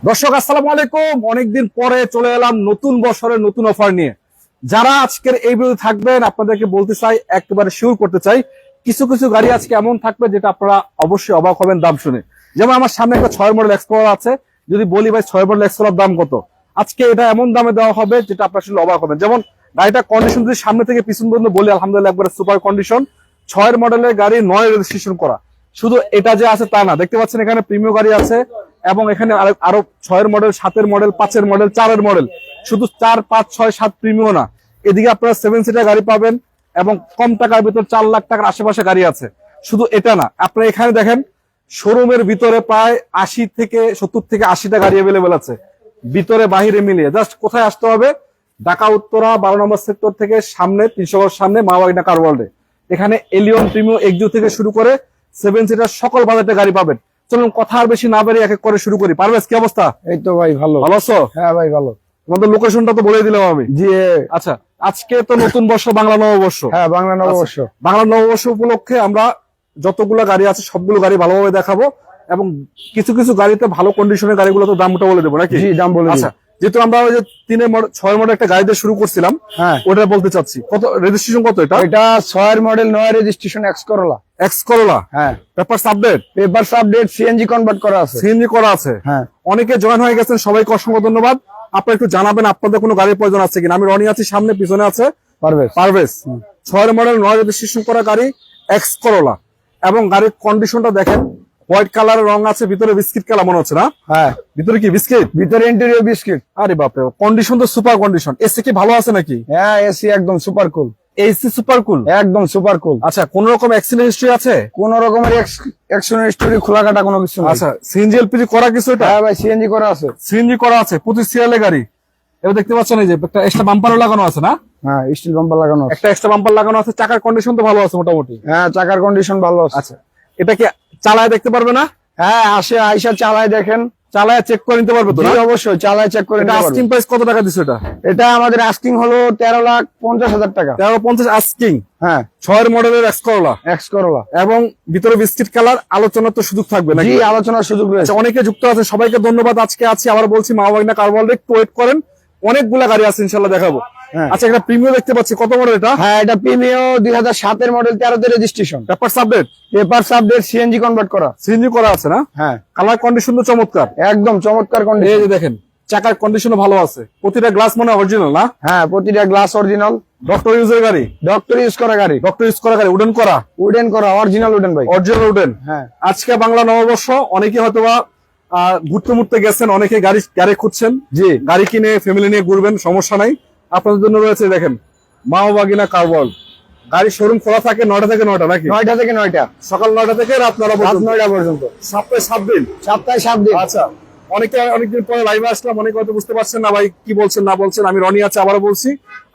দর্শক আসসালামু আলাইকুম, অনেকদিন পরে চলে এলাম নতুন বছরের নতুন অফার নিয়ে। যারা আজকের এই ভিডিও থাকবেন আপনাদেরকে বলতে চাই, একেবারে শিওর করতে চাই, কিছু কিছু গাড়ি আজকে এমন থাকবে যেটা আপনারা অবশ্যই অবাক হবেন দাম শুনে। যেমন আমার সামনে একটা 6 মডেল এক্সপ্লোরার আছে, যদি বলি ভাই 6 মডেল এক্সপ্লোরার দাম কত, আজকে এটা এমন দামে দেওয়া হবে যেটা আপনার আসলে অবাক হবেন। যেমন গাড়িটা কন্ডিশন যদি সামনে থেকে পিছন পর্যন্ত বলি, আলহামদুলিল্লাহ একবারে সুপার কন্ডিশন। 6 মডেলের গাড়ি, 9 রেজিস্ট্রেশন করা। শুধু এটা যে আছে তা না, দেখতে পাচ্ছেন এখানে প্রিমিয়াম গাড়ি আছে এবং এখানে আরো 6 মডেল, 7 মডেল, 5 মডেল, 4 মডেল, শুধু 4, 5, 6, 7 প্রিমিয়াম না, এদিকে আপনারা 7 সিটার গাড়ি পাবেন এবং কম টাকার ভিতর 4 লাখ টাকার আশেপাশে গাড়ি আছে। শুধু এটা না, আপনারা এখানে দেখেন শোরুমের ভিতরে প্রায় 80 থেকে 70 থেকে 80টা গাড়ি অ্যাভেলেবেল আছে, ভিতরে বাহিরে মিলিয়ে। জাস্ট কোথায় আসতে হবে? ঢাকা উত্তরা 12 নম্বর সেক্টর থেকে সামনে 300 গজ সামনে মা-বাগিনা কার ওয়ার্ল্ডে। এখানে এলিয়ন প্রিমিয়াম এক্সিউ থেকে শুরু করে 7 সিটার সকল বাজেটের গাড়ি পাবেন। চলুন কথা আর বেশি না বেরিয়ে এক এক করে শুরু করি। পারবেশ, কি অবস্থা? এই তো ভাই ভালো। ভালো আছো? হ্যাঁ ভাই ভালো। তোমাদের লোকেশনটা তো বলে দিলাম আমি। জি আচ্ছা, আজকে তো নতুন বর্ষ, বাংলা নববর্ষ। হ্যাঁ, বাংলা নববর্ষ। বাংলা নববর্ষ উপলক্ষে আমরা যতগুলো গাড়ি আছে সবগুলো গাড়ি ভালোভাবে দেখাবো এবং কিছু কিছু গাড়িতে ভালো কন্ডিশনের গাড়িগুলো তো দামটা বলে দেবো নাকি? জি, দাম বলে দিন। আচ্ছা, যেহেতু আমরা ওই যে 6 মডেল একটা গাড়ি দিয়ে শুরু করছিলাম, হ্যাঁ ওটা বলতে চাচ্ছি, কত রেজিস্ট্রেশন কত এটা? এটা 6 model 9 registration X Corolla. X Corolla, হ্যাঁ। Papers update? Papers update, CNG convert করা আছে। সিএনজি করা আছে, হ্যাঁ। অনেকে জয়েন হয়ে গেছেন, সবাইকে অসংখ্য ধন্যবাদ। আপনারা একটু জানাবেন আপনাদের কোনো গাড়ির প্রয়োজন আছে কিনা। আমি রনি আছি, সামনে পিছনে আছে পারভেজ। 6 মডেল 9 রেজিস্ট্রেশন করা গাড়ি এক্স করলা এবং গাড়ির কন্ডিশনটা দেখেন, হোয়াইট কালারের রং আছে, ভিতরে বিস্কিট কালার মনে হচ্ছে না? হ্যাঁ, ভিতরে কি বিস্কিট? ভিতরে ইন্টেরিয়র বিস্কিট। আরে বাপরে, কন্ডিশন তো সুপার কন্ডিশন। এসি কি ভালো আছে নাকি? হ্যাঁ, এসি একদম super cool. AC super cool, একদম সুপার কুল। আচ্ছা, কোন রকম অ্যাক্সিডেন্ট হিস্ট্রি আছে? কোন রকমের অ্যাকশন স্টোরি খোলা কাটা কোনো কিছু নাই। আচ্ছা, সিএনজি এলপিজি করা কিছু এটা? হ্যাঁ ভাই, সিএনজি করা আছে। সিএনজি করা আছে, 25 সিরিয়ালের গাড়ি। এবার দেখতে পাচ্ছেন এই যে একটা এক্সট্রা বাম্পারও লাগানো আছে না? হ্যাঁ, স্টিল বাম্পার লাগানো আছে। একটা এক্সট্রা বাম্পার লাগানো আছে। চাকার কন্ডিশন তো ভালো আছে মোটামুটি? হ্যাঁ, চাকার কন্ডিশন ভালো আছে। আচ্ছা, এটা কি চালায় দেখতে পারবে না? হ্যাঁ, আসে আইসা চালায় দেখেন, চালায় চেক করে নিতে পারবে তো? জি অবশ্যই, চালায় চেক করে এটা নিতে পারবেন। আস্কিং প্রাইস কত টাকা দিছো এটা? এটা আমাদের আস্কিং হলো 13,50,000 টাকা। 1350 আস্কিং। হ্যাঁ, 6 মডেলের এক্স করলা এক্স করলা এবং ভিতরে বিস্কিট কালার। আলোচনার তো সুযোগ থাকবে নাকি? জি, আলোচনার সুযোগ রয়েছে। আচ্ছা, অনেকে যুক্ত আছে, সবাইকে ধন্যবাদ। আজকে আছি, আবার বলছি, মা-বাগিনা কার ওয়ার্ল্ডে, একটু ওয়েট করেন, অনেকগুলা গাড়ি আছে ইনশাআল্লাহ দেখাবো। হ্যাঁ। আচ্ছা, একটা প্রিমিয়াম দেখতে পাচ্ছি, কত মডেল এটা? হ্যাঁ, এটা প্রিমিও 2007 এর মডেল, 13 তে registration. Papers update? Papers update, CNG convert করা। সিএনজি করা আছে না? হ্যাঁ, কালার কন্ডিশন তো চমৎকার, একদম চমৎকার এই কন্ডিশন। যে দেখেন, চাকার কন্ডিশনও ভালো আছে, প্রতিটা গ্লাস মনে অরিজিনাল না? হ্যাঁ, প্রতিটা গ্লাস অরিজিনাল। ডক্টর ইউজের গাড়ি, ডক্টর ইউজ করা গাড়ি, ডক্টর ইউজ করা গাড়ি, উডেন করা, উডেন করা, অরিজিনাল উডেন ভাই, অরিজিনাল উডেন। হ্যাঁ। আজকে বাংলা নববর্ষ, অনেকে হয়তোবা ঘুরতে মুড়তে গেছেন, অনেকে গাড়ি খুঁজছেন, জি, গাড়ি কিনে ফ্যামিলি নিয়ে ঘুরবেন, সমস্যা নাই। আপনাদের জন্য রয়েছে দেখেন মা-বাগিনা কার ওয়ার্ল্ড। গাড়ি শোরুম খোলা থাকে 9টা থেকে 9টা নাকি? 9টা থেকে 9টা, সকাল 9টা থেকে রাত 9টা রাত পর্যন্ত, 9টা পর্যন্ত, সপ্তাহে 7 দিন। সপ্তাহে 7 দিন। আচ্ছা, অনেকদিন পরে লাইভে আসলাম, অনেকে হয়তো বুঝতে পারছেন না ভাই কি বলছেন না বলছেন। আমি রনি আছি, আবারও বলছি,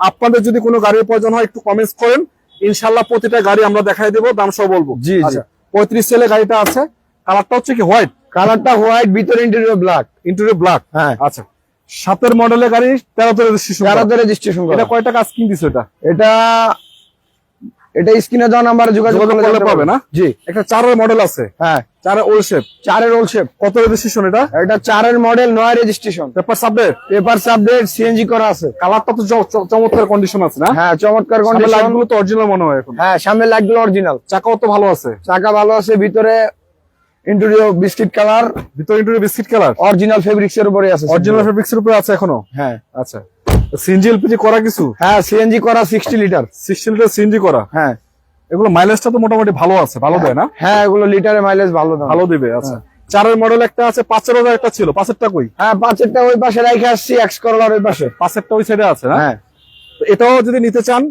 আপনাদের যদি কোনো গাড়ির প্রয়োজন হয় একটু কমেন্টস করেন, ইনশাল্লাহ প্রতিটা গাড়ি আমরা দেখাই দেবো, দাম সহ বলবো। জি, জি। আচ্ছা, 35 সেলে গাড়িটা আছে, কালারটা হচ্ছে কি হোয়াইট? কালারটা হোয়াইট, ভিতরে ইন্টেরিয়র ব্ল্যাক। ইন্টেরিয়র ব্ল্যাক, হ্যাঁ। আচ্ছা, 7 মডেলের গাড়ি, 13 তে রেজিস্ট্রেশন। 13 তে রেজিস্ট্রেশন করা। এটা কয় টাকা আস্কিং দিছো এটা? এটা স্ক্রিনে দেওয়া নাম্বারে যোগাযোগ করলে পাবে না? জি। একটা 4 মডেল আছে, হ্যাঁ, 4 ওল্ড শেপ, 4 ওল্ড শেপ। কত রেজিস্ট্রেশন এটা? এটা 4 model 9 registration. Papers update? Papers update, CNG করা আছে। কালারটা তো চমৎকার কন্ডিশন আছে না? হ্যাঁ, চমৎকার কন্ডিশন। লাইট গুলো তো অরিজিনাল মনে হয় এখন। হ্যাঁ, সামনের লাইট গুলো অরিজিনাল। চাকাও তো ভালো আছে, চাকা ভালো আছে, ভিতরে ইন্টেরিয়র বিস্কিট কালার, ভিতরে interior biscuit colour, original fabrics এর উপরে আছে। অরিজিনাল ফেব্রিক্স এর উপরে আছে এখনো? হ্যাঁ। আচ্ছা, সিএনজি এলপিজি করা কিছু? হ্যাঁ, সিএনজি করা, 60 লিটার। 60 লিটার সিএনজি করা। হ্যাঁ, এগুলো মাইলেজটা তো মোটামুটি ভালো আছে, ভালো দেয় না? হ্যাঁ, এগুলো লিটারে মাইলেজ ভালো দেয়, ভালো দিবে। আচ্ছা, 4 মডেল একটা আছে, 5 একটা ছিল, 5টা কই? হ্যাঁ, 5টা ওই পাশে রাখে আসছি, এক্স করলার ওই পাশে। 5টা ওই সাইডে আছে না? হ্যাঁ, তো এটাও যদি নিতে চান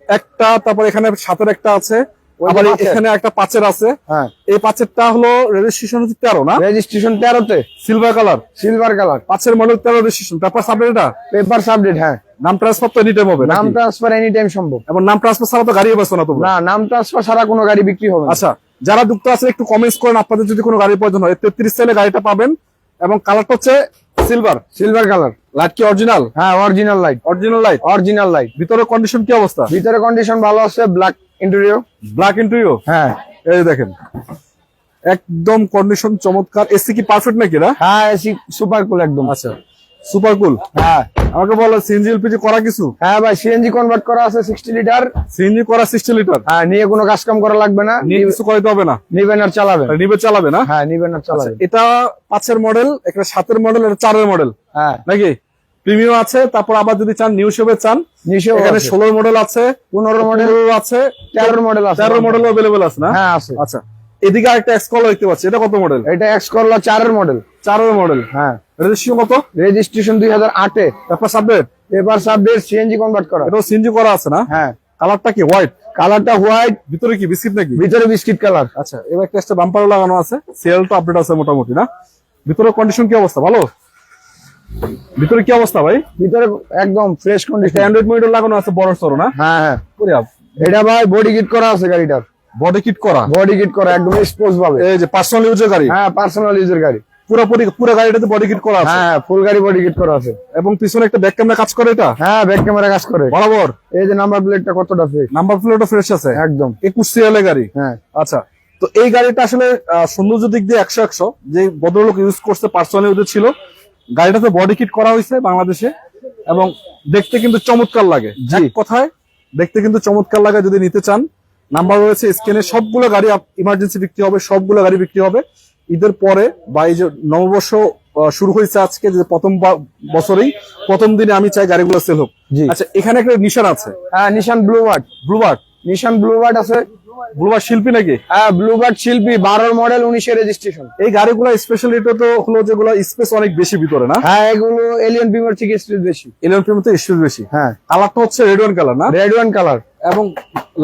একটা, তারপর এখানে 7 একটা আছে, আবার এখানে একটা 5 আছে। হ্যাঁ, এই 5টা হলো রেজিস্ট্রেশন হচ্ছে 13 না? রেজিস্ট্রেশন 13 তে, silver colour, silver colour, 5 model 13 registration. Papers update এটা? Papers update. হ্যাঁ, নাম ট্রান্সফার তো এনি টাইম হবে নাম নাকি? ট্রান্সফার এনি টাইম সম্ভব। এবং নাম ট্রান্সফার ছাড়া তো গাড়ি বেচো না তোমরা? না, নাম ট্রান্সফার ছাড়া কোনো গাড়ি বিক্রি হবে না। আচ্ছা, যারা যুক্ত আছে একটু কমেন্টস করেন আপনাদের যদি কোনো গাড়ির প্রয়োজন হয়। 33 সালে গাড়িটা পাবেন এবং কালারটা হচ্ছে সিলভার, সিলভার কালার। লাইট কি অরিজিনাল? হ্যাঁ, original light, original light, original light. ভিতরে কন্ডিশন কি অবস্থা? ভিতরে কন্ডিশন ভালো আছে, ব্ল্যাক ইন্টেরিয়র। ব্ল্যাক ইন্টেরিয়র, হ্যাঁ, এই দেখেন একদম কন্ডিশন চমৎকার। এসি কি পারফেক্ট নাকি না? হ্যাঁ এসি সুপার কুল একদম। আচ্ছা, সুপার কুল। হ্যাঁ আমাকে বলো সিএনজি এলপিজি করা কিছু? হ্যাঁ ভাই সিএনজি কনভার্ট করা আছে 60 লিটার। সিএনজি করা 60 লিটার। হ্যাঁ নিয়ে কোনো কাজ কাম করা লাগবে না, নিয়ে কিছু করতে হবে না, নিবেন আর চালাবেন। নিবে চালাবে না? হ্যাঁ নিবেন আর চালাবেন। এটা 5-এর মডেল, একটা 7-এর মডেল, এটা 4-এর মডেল হ্যাঁ নাকি? প্রিমিয়াম আছে। তারপর আবার যদি চান নিউ শেপে চান, নিচে এখানে 16 মডেল আছে, 15 মডেল 15 আছে, 13 মডেল আছে। 13 মডেল अवेलेबल আছে না? হ্যাঁ আছে। আচ্ছা, এদিকে আরেকটা এক্স কল দেখতে পাচ্ছি, এটা কত মডেল? এটা এক্স করলা 4 এর মডেল। 4-এর মডেল। হ্যাঁ রেজিস্ট্রেশন কত? রেজিস্ট্রেশন 2008 এ। তারপর subject paper subject CNG convert করা। এটাও সিএনজি করা আছে না? হ্যাঁ কালারটা কি হোয়াইট? কালারটা হোয়াইট, ভিতরে কি বিস্কিট নাকি? ভিতরে বিস্কিট কালার। আচ্ছা, এবার একটা বাম্পারও লাগানো আছে, সেল তো আপডেট আছে মোটামুটি না? ভিতরে কন্ডিশন কি অবস্থা? ভালো। ভিতরে কি অবস্থা ভাই? ভিতরে একদম ফ্রেশ কন্ডিশন। অ্যান্ড্রয়েড মনিটর লাগানো আছে বড় সরো না? হ্যাঁ হ্যাঁ ওরে আপ, এটা ভাই বডি কিট করা আছে গাড়িটার। বডি কিট করা? বডি কিট করা একদম স্পোর্টস ভাবে। এই যে পার্সোনাল ইউজের গাড়ি? হ্যাঁ পার্সোনাল ইউজের গাড়ি। পুরো গাড়িটাতে বডি কিট করা আছে? হ্যাঁ ফুল গাড়ি বডি কিট করা আছে। এবং পিছনে একটা ব্যাক ক্যামেরা কাজ করে এটা? হ্যাঁ ব্যাক ক্যামেরা কাজ করে বরাবর। এই যে নাম্বার প্লেটটা কতটা ফ্রেশ। নাম্বার প্লেটও ফ্রেশ আছে একদম 21 সিরিয়ালের গাড়ি। হ্যাঁ আচ্ছা, তো এই গাড়িটা আসলে সৌন্দর্য দিক দিয়ে 100 যে ভদ্রলোক ইউজ করছে পার্সোনাল ইউজে ছিল, গাড়িটাতে বডি কিট করা হয়েছে বাংলাদেশে এবং দেখতে কিন্তু চমৎকার লাগে। জি। এক কথায় দেখতে কিন্তু চমৎকার লাগে। যদি নিতে চান, নাম্বার রয়েছে স্ক্রিনে। সবগুলো গাড়ি ইমার্জেন্সি বিক্রি হবে, সবগুলো গাড়ি বিক্রি হবে ঈদের পরে, বা এই যে নববর্ষ শুরু হয়েছে আজকে, যে প্রথম বছরেই প্রথম দিনে আমি চাই গাড়িগুলো সেল হোক। জি। আচ্ছা, এখানে একটা নিশান আছে, হ্যাঁ নিশান ব্লুবার্ড। ব্লুবার্ড। নিশান ব্লুবার্ড আছে। ব্লুবার্ড শিল্পী নাকি? হ্যাঁ ব্লুবার্ড শিল্পী 12 মডেল 19 এর রেজিস্ট্রেশন। এই গাড়িগুলো স্পেশালিটি তো হলো যেগুলো স্পেস অনেক বেশি ভিতরে না? হ্যাঁ এগুলো এলিয়ন প্রিমিয়ার থেকে স্পিড বেশি। এলিয়ন প্রিমিয়াম তো স্পেস বেশি। হ্যাঁ কালারটা হচ্ছে রেড ওয়ান কালার না? রেড ওয়ান কালার এবং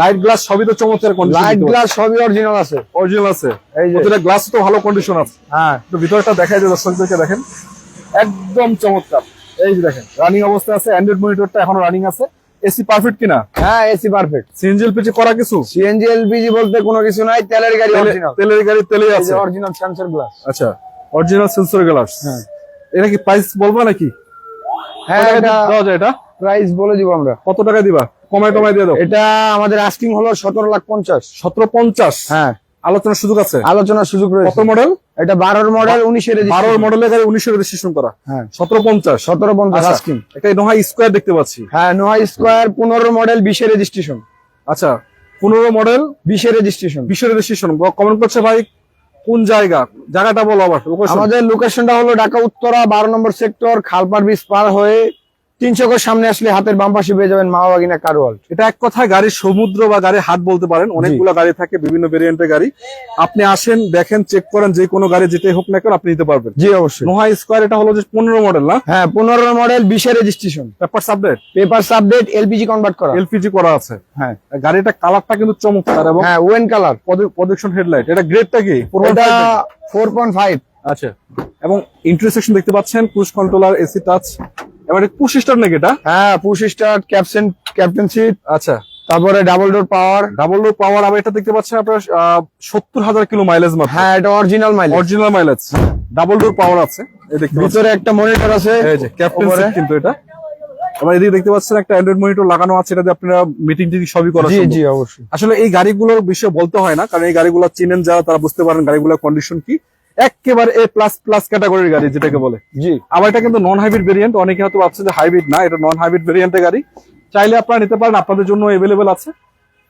লাইট গ্লাস সবই তো চমৎকার কন্ডিশন। লাইট গ্লাস সবই অরিজিনাল আছে। অরিজিনাল আছে। এই যে প্রতিটা গ্লাস তো ভালো কন্ডিশন আছে। হ্যাঁ তো ভিতরটা দেখাই যে দর্শকদেরকে দেখেন, একদম চমৎকার। এই যে দেখেন রানিং অবস্থা আছে, অ্যান্ড্রয়েড মনিটরটা এখনো রানিং আছে। এসি পারফেক্ট কিনা? হ্যাঁ এসি পারফেক্ট। সিএনজি এলপিজি করা কিছু? সিএনজি এলপিজি বলতে কোনো কিছু নাই, তেলের গাড়ি অরিজিনাল। তেলের গাড়ি তেলেই এই আছে। যে অরিজিনাল সেন্সর গ্লাস। আচ্ছা, অরিজিনাল সেন্সর গ্লাস। হ্যাঁ এটা কি প্রাইস বলবা নাকি? হ্যাঁ কত টাকা এটা দেওয়া যায়? এটা প্রাইস বলে দিব আমরা। কত টাকা দিবা? কমায় টমায় দিয়ে দাও। এটা আমাদের আস্কিং হলো 17,50,000। 1750? হ্যাঁ আলোচনার সুযোগ আছে? আলোচনার সুযোগ রয়েছে। কত মডেল? এটা 12 মডেল 19 এর 12 মডেলের গাড়ি 19 এর রেজিস্ট্রেশন করা। হ্যাঁ 1750? 1750 আস্কিং। একটা নোহা স্কয়ার দেখতে পাচ্ছি। হ্যাঁ নোহা স্কয়ার 15 মডেল 20 এর রেজিস্ট্রেশন। আচ্ছা, 15 মডেল 20 এর রেজিস্ট্রেশন। 20 এর রেজিস্ট্রেশন। কমেন্ট করছে ভাই কোন জায়গাটা বলো আবার। আমাদের লোকেশনটা হলো ঢাকা উত্তরা 12 নম্বর সেক্টর, খালপার ব্রিজ পার হয়ে 300 গজ সামনে আসলে হাতের বাম পাশে পেয়ে যাবেন মাওয়াগিনা কার ওয়ার্ল্ড। এটা এক কথায় গাড়ির সমুদ্র বা গাড়ির হাট বলতে পারেন। অনেকগুলো গাড়ি থাকে, বিভিন্ন ভেরিয়েন্টের গাড়ি। আপনি আসেন, দেখেন, চেক করেন, যে কোনো গাড়ি যেটাই হোক না কেন আপনি নিতে পারবেন। জি অবশ্যই। নোহা স্কয়ার এটা হলো যে 15 মডেল না? হ্যাঁ 15 মডেল 20 এর registration. Paper update? Paper update, LPG convert করা। এলপিজি করা আছে। হ্যাঁ গাড়িটা কালারটা কিন্তু চমৎকার এবং হ্যাঁ ওয়েন কালার। Projection headlight. এটা গ্রেডটা কি? এটা 4.5। আচ্ছা, এবং ইন্টারসেকশন দেখতে পাচ্ছেন, ক্রুজ কন্ট্রোলার, এসি টাচ। এবারে পুশ স্টার্ট নাকি এটা? হ্যাঁ পুশ স্টার্ট, ক্যাপ্টেন সিট। আচ্ছা, তারপরে ডাবল ডোর পাওয়ার। ডাবল ডোর পাওয়ার। আবার এটা দেখতে পাচ্ছেন আপনার 70,000 কিলো মাইলেজ মাত্র। হ্যাঁ এটা original mileage. Original mileage. Double door power আছে। এই দেখতে পাচ্ছেন ভিতরে একটা মনিটর আছে। এই যে ক্যাপ্টেন সিট কিন্তু এটা। আবার এদিকে দেখতে পাচ্ছেন একটা অ্যান্ড্রয়েড মনিটর লাগানো আছে, এটাতে আপনারা মিটিং টিটিং সবই করা জি সম্ভব। জি অবশ্যই। আসলে এই গাড়িগুলোর বিষয়ে বলতে হয় না, কারণ এই গাড়িগুলো চিনেন যারা, তারা বুঝতে পারেন গাড়িগুলোর কন্ডিশন কি। একেবারে এ প্লাস প্লাস ক্যাটাগরির গাড়ি যেটাকে বলে। জি। আবার এটা কিন্তু নন হাইব্রিড ভেরিয়েন্ট। অনেকে হয়তো ভাবছে যে হাইব্রিড না, এটা নন হাইব্রিড ভেরিয়েন্টের গাড়ি। চাইলে আপনারা নিতে পারেন, আপনাদের জন্য अवेलेबल আছে।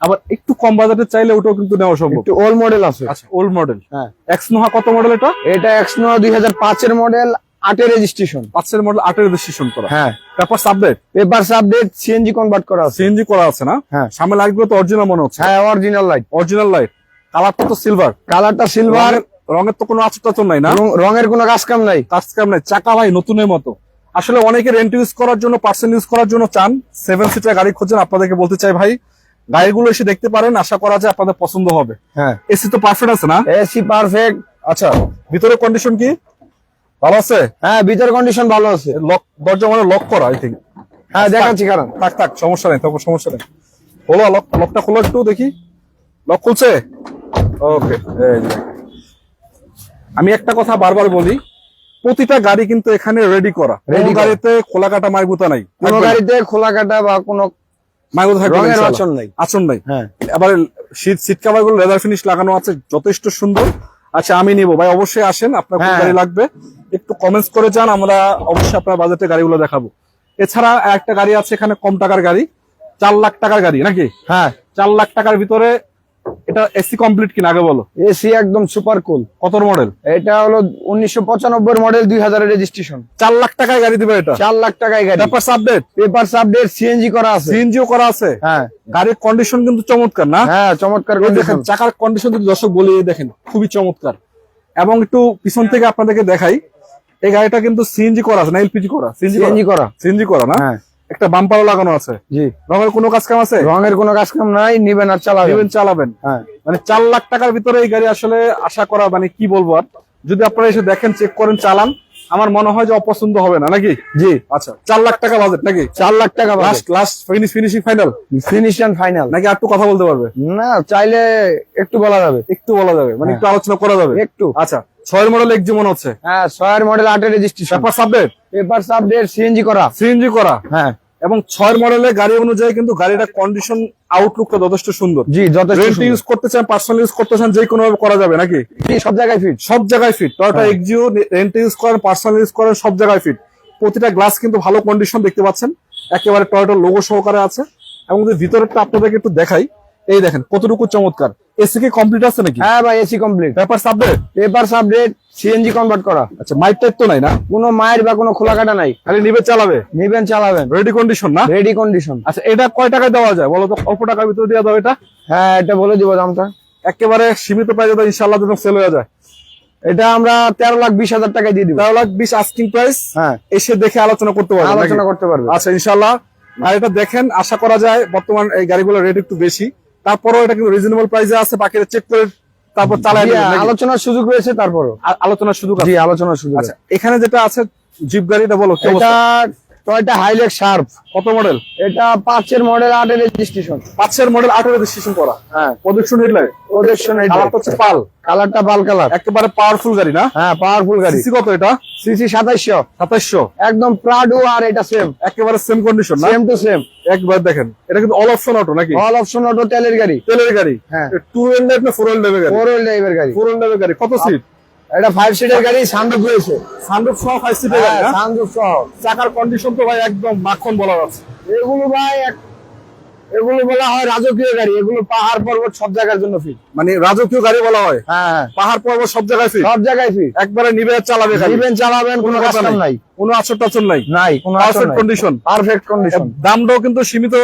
আবার একটু কম বাজেটে চাইলে ওটাও কিন্তু নেওয়া সম্ভব। একটু ওল্ড মডেল আছে। আচ্ছা, ওল্ড মডেল। হ্যাঁ এক্স নোহা কত মডেল এটা? এটা এক্সনোয়া 2005 এর মডেল 8 এর রেজিস্ট্রেশন। 5 এর মডেল 8 এর রেজিস্ট্রেশন করা। হ্যাঁ paper update? Paper সাবডেট, CNG convert করা আছে। সিএনজি করা আছে না? হ্যাঁ সামনে লাইটগুলো তো অরিজিনাল মনে হচ্ছে। হ্যাঁ অরিজিনাল লাইট। Original light. কালারটা তো সিলভার। কালারটা সিলভার। রঙের তো কোনো আচর নাই না? রঙের কোনো কাজ কাম নাই। কাজ কাম নাই। চাকা ভাই নতুনের মতো। আসলে অনেকে রেন্ট ইউজ করার জন্য, পার্সোনাল ইউজ করার জন্য চান, 7 সিটার গাড়ি খোঁজেন, আপনাদেরকে বলতে চাই ভাই গাড়িগুলো এসে দেখতে পারেন, আশা করা যায় আপনাদের পছন্দ হবে। হ্যাঁ এসি তো পারফেক্ট আছে না? AC perfect. আচ্ছা, ভিতরে কন্ডিশন কি ভালো আছে? হ্যাঁ ভিতর কন্ডিশন ভালো আছে। লক, দরজা মানে লক করা আই থিঙ্ক। হ্যাঁ দেখাচ্ছি কারণ। থাক সমস্যা নেই, তারপর সমস্যা নেই। হলো লকটা খোলো একটু দেখি। লক খুলছে? ওকে। আমি একটা কথা বারবার বলি, প্রতিটা গাড়ি কিন্তু এখানে রেডি করা। রেডি গাড়িতে খোলা কাটা মাইগুতা নাই। কোনো গাড়িতে খোলা কাটা বা কোনো মাইগুতা থাকবে না, রঙের ইনশাআল্লাহ। আচরণ নাই। আচরণ নাই। হ্যাঁ এবার সিট কভার গুলো লেদার ফিনিশ লাগানো আছে, যথেষ্ট সুন্দর। আচ্ছা আমি নিব ভাই, অবশ্যই আসেন, আপনার কোন হ্যাঁ। গাড়ি লাগবে একটু কমেন্টস করে যান, আমরা অবশ্যই আপনার বাজেটের গাড়িগুলো দেখাবো। এছাড়া একটা গাড়ি আছে এখানে কম টাকার গাড়ি, 4 লাখ টাকার গাড়ি নাকি? হ্যাঁ 4 লাখ টাকার ভিতরে এটা এসি কমপ্লিট কিনা আগে বলো, এসি একদম সুপার কুল। কত মডেল? এটা হলো 1995 মডেল, 2000 এর রেজিস্ট্রেশন। 4 লাখ টাকায় গাড়ি দিবে এটা? 4 লাখ টাকায় গাড়ি, papers update, papers update, CNG করা আছে। সিএনজিও করা আছে। হ্যাঁ গাড়ির কন্ডিশন কিন্তু চমৎকার না? হ্যাঁ চমৎকার এই দেখেন condition। চাকার কন্ডিশন যদি দর্শক বলি, এই দেখেন খুবই চমৎকার। এবং একটু পিছন থেকে আপনাদেরকে দেখাই, এই গাড়িটা কিন্তু সিএনজি করা আছে না এলপিজি করা? সিএনজি করা। সিএনজি করা না? হ্যাঁ একটা বাম্পারও লাগানো আছে। জি, রঙের কোনো কাজ কাম আছে? রঙের কোনো কাজ কাম নাই, নিবেন আর চালাবেন। নেবেন, চালাবেন। হ্যাঁ মানে 4 লাখ টাকার ভিতরে এই গাড়ি আসলে আশা করা মানে কি বলবো আর, যদি আপনারা এসে দেখেন, চেক করেন, চালান, আমার মনে হয় যে অপছন্দ হবে না নাকি? জি, আচ্ছা 4 লাখ টাকা বাজেট নাকি? 4 লাখ টাকা last last finishing final finish and final. নাকি আর একটু কথা বলতে পারবে? না চাইলে একটু বলা যাবে, একটু বলা যাবে, মানে হ্যাঁ। একটু আলোচনা করা যাবে একটু। আচ্ছা 6 মডেল এক্সি মনে হচ্ছে, হ্যাঁ 6 মডেল, 8 এর registration, papers update, papers update, CNG করা। সিএনজি করা। হ্যাঁ এবং 6 মডেলের গাড়ি অনুযায়ী কিন্তু গাড়িটা কন্ডিশন আউটলুকটা যথেষ্ট সুন্দর। জি, যথেষ্ট রেন্ট সুন্দর। ইউজ করতে চান, পার্সোনাল ইউজ করতে চান, যে কোনো ভাবে করা যাবে নাকি? জি, সব জায়গায় ফিট। সব জায়গায় ফিট। টয়োটা হ্যাঁ। এক্সিও রেন্ট ইউজ করেন, পার্সোনাল ইউজ করেন, সব জায়গায় ফিট। প্রতিটা গ্লাস কিন্তু ভালো কন্ডিশন দেখতে পাচ্ছেন, একেবারে টয়োটার লোগো সহকারে আছে। এবং যদি ভিতরেরটা আপনাদেরকে একটু দেখাই, এই দেখেন কতটুকু চমৎকার। এসি কি কমপ্লিট আছে নাকি? হ্যাঁ ভাই AC complete, papers update, papers update, CNG convert করা। আচ্ছা মাইক টাইপ তো নাই না? কোনো মায়ের বা কোনো খোলা কাটা নাই, খালি নিবে চালাবে, নিবেন চালাবেন, রেডি কন্ডিশন না? Ready condition. আচ্ছা এটা কয় টাকায় দেওয়া যায় বলো তো? অল্প টাকার ভিতরে দেওয়া যাবে এটা? হ্যাঁ এটা বলে দিব দামটা। একেবারে সীমিত প্রাইসে তো ইনশাআল্লাহ যেন সেল হয়ে যায়। এটা আমরা 13,20,000 টাকায় দিয়ে দিব। 13,20,000 আস্কিং প্রাইস, হ্যাঁ এসে দেখে আলোচনা করতে পারবেন নাকি? আলোচনা করতে পারবে। আচ্ছা ইনশাআল্লাহ। আর এটা দেখেন, আশা করা যায় বর্তমান এই গাড়িগুলোর রেট একটু বেশি, তারপরেও এটা কিন্তু রিজনেবল প্রাইসে আছে। বাকিটা চেক করে তারপর চালায় জি, নেবেন নাকি? আলোচনার সুযোগ রয়েছে তারপরও। আলোচনার সুযোগ আছে। জি, আলোচনার সুযোগ আচ্ছা আছে। এখানে যেটা আছে জিপ গাড়িটা বলো কি এটা অবস্থা? টয়োটা হাইলেক্স শার্প, কত মডেল? এটা 5 এর মডেল, 8 এর রেজিস্ট্রেশন। 5 মডেল, 8 রেজিস্ট্রেশন করা, হ্যাঁ প্রদর্শন হেডলাইট, প্রোটেকশন কালারটা হচ্ছে পাল, কালারটা পাল কালার। একেবারে পাওয়ারফুল গাড়ি না? হ্যাঁ পাওয়ারফুল গাড়ি। সিসি কত এটা? সিসি 2700, 2700, একদম প্রাডো আর এটা সেম, একেবারে সেম কন্ডিশন না? Same to same. একবার দেখেন, এটা কিন্তু অল অপশন অটো নাকি? অল অপশন অটো, তেলের গাড়ি। তেলের গাড়ি। হ্যাঁ 2 হুইল না 4 হুইল গাড়ি? 4 হুইল ড্রাইভের গাড়ি। 4 হুইল গাড়ি। কত সিট? এটা 5 সিটের গাড়ি, সানরুফ রয়েছে। সানরুফ সহ 5 সিটের গাড়ি না? সানরুফ সহ। চাকার কন্ডিশন তো ভাই একদম মাখন বলা যাচ্ছে। এগুলো ভাই এগুলো বলা হয় রাজকীয় গাড়ি, এগুলো পাহাড় পর্বত সব জায়গার জন্য ফিট। মানে রাজকীয় গাড়ি বলা হয়, হ্যাঁ পাহাড় পর্বত সব জায়গায় ফিট, সব জায়গায় ফিট। একবারে নিবে আর চালাবে খালি। নিবেন চালাবেন, কোনো কথা কাজ নাই, কোনো আচর টাচর নাই, নাই কোনো পারফেক্ট কন্ডিশন, পারফেক্ট কন্ডিশন। দামটাও কিন্তু সীমিত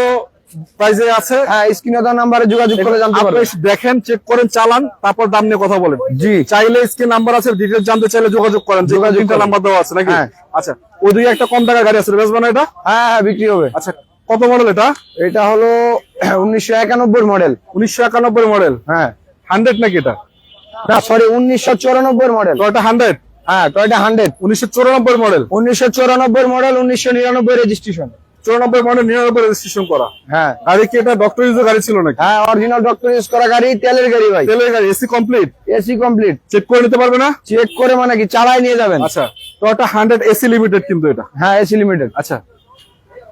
প্রাইসে আছে। হ্যাঁ স্ক্রিনে দেওয়া নাম্বারে যোগাযোগ করে জানতে আপনি পারবেন। দেখেন, চেক করেন, চালান, তারপর দাম নিয়ে কথা বলেন। জি, চাইলে স্ক্রিন নাম্বার আছে, ডিটেইলস জানতে চাইলে যোগাযোগ করেন। যোগাযোগ তিনটা করেন। নাম্বার দেওয়া আছে নাকি? হ্যাঁ। আচ্ছা ওইদিকে একটা কম টাকার গাড়ি আছে, বেচবেন এটা? হ্যাঁ হ্যাঁ বিক্রি হবে। আচ্ছা কত মডেল এটা? এটা হলো 1991 মডেল। 1991 মডেল, হ্যাঁ 100 নাকি এটা? না সরি 1994 মডেল। টয়োটা 100, হ্যাঁ Toyota 100, 1994 model. 1994 model, 1999 registration. 94 model, 99 registration করা হ্যাঁ গাড়ি। কি এটা ডক্টর ইউজের গাড়ি ছিল নাকি? হ্যাঁ অরিজিনাল ডক্টর ইউজ করা গাড়ি, তেলের গাড়ি ভাই। তেলের গাড়ি, AC complete, AC complete. Check করে নিতে পারবে না? চেক করে মানে কি চালাই নিয়ে যাবেন। আচ্ছা টয়োটা 100 এসি লিমিটেড কিন্তু এটা। হ্যাঁ এসি লিমিটেড। আচ্ছা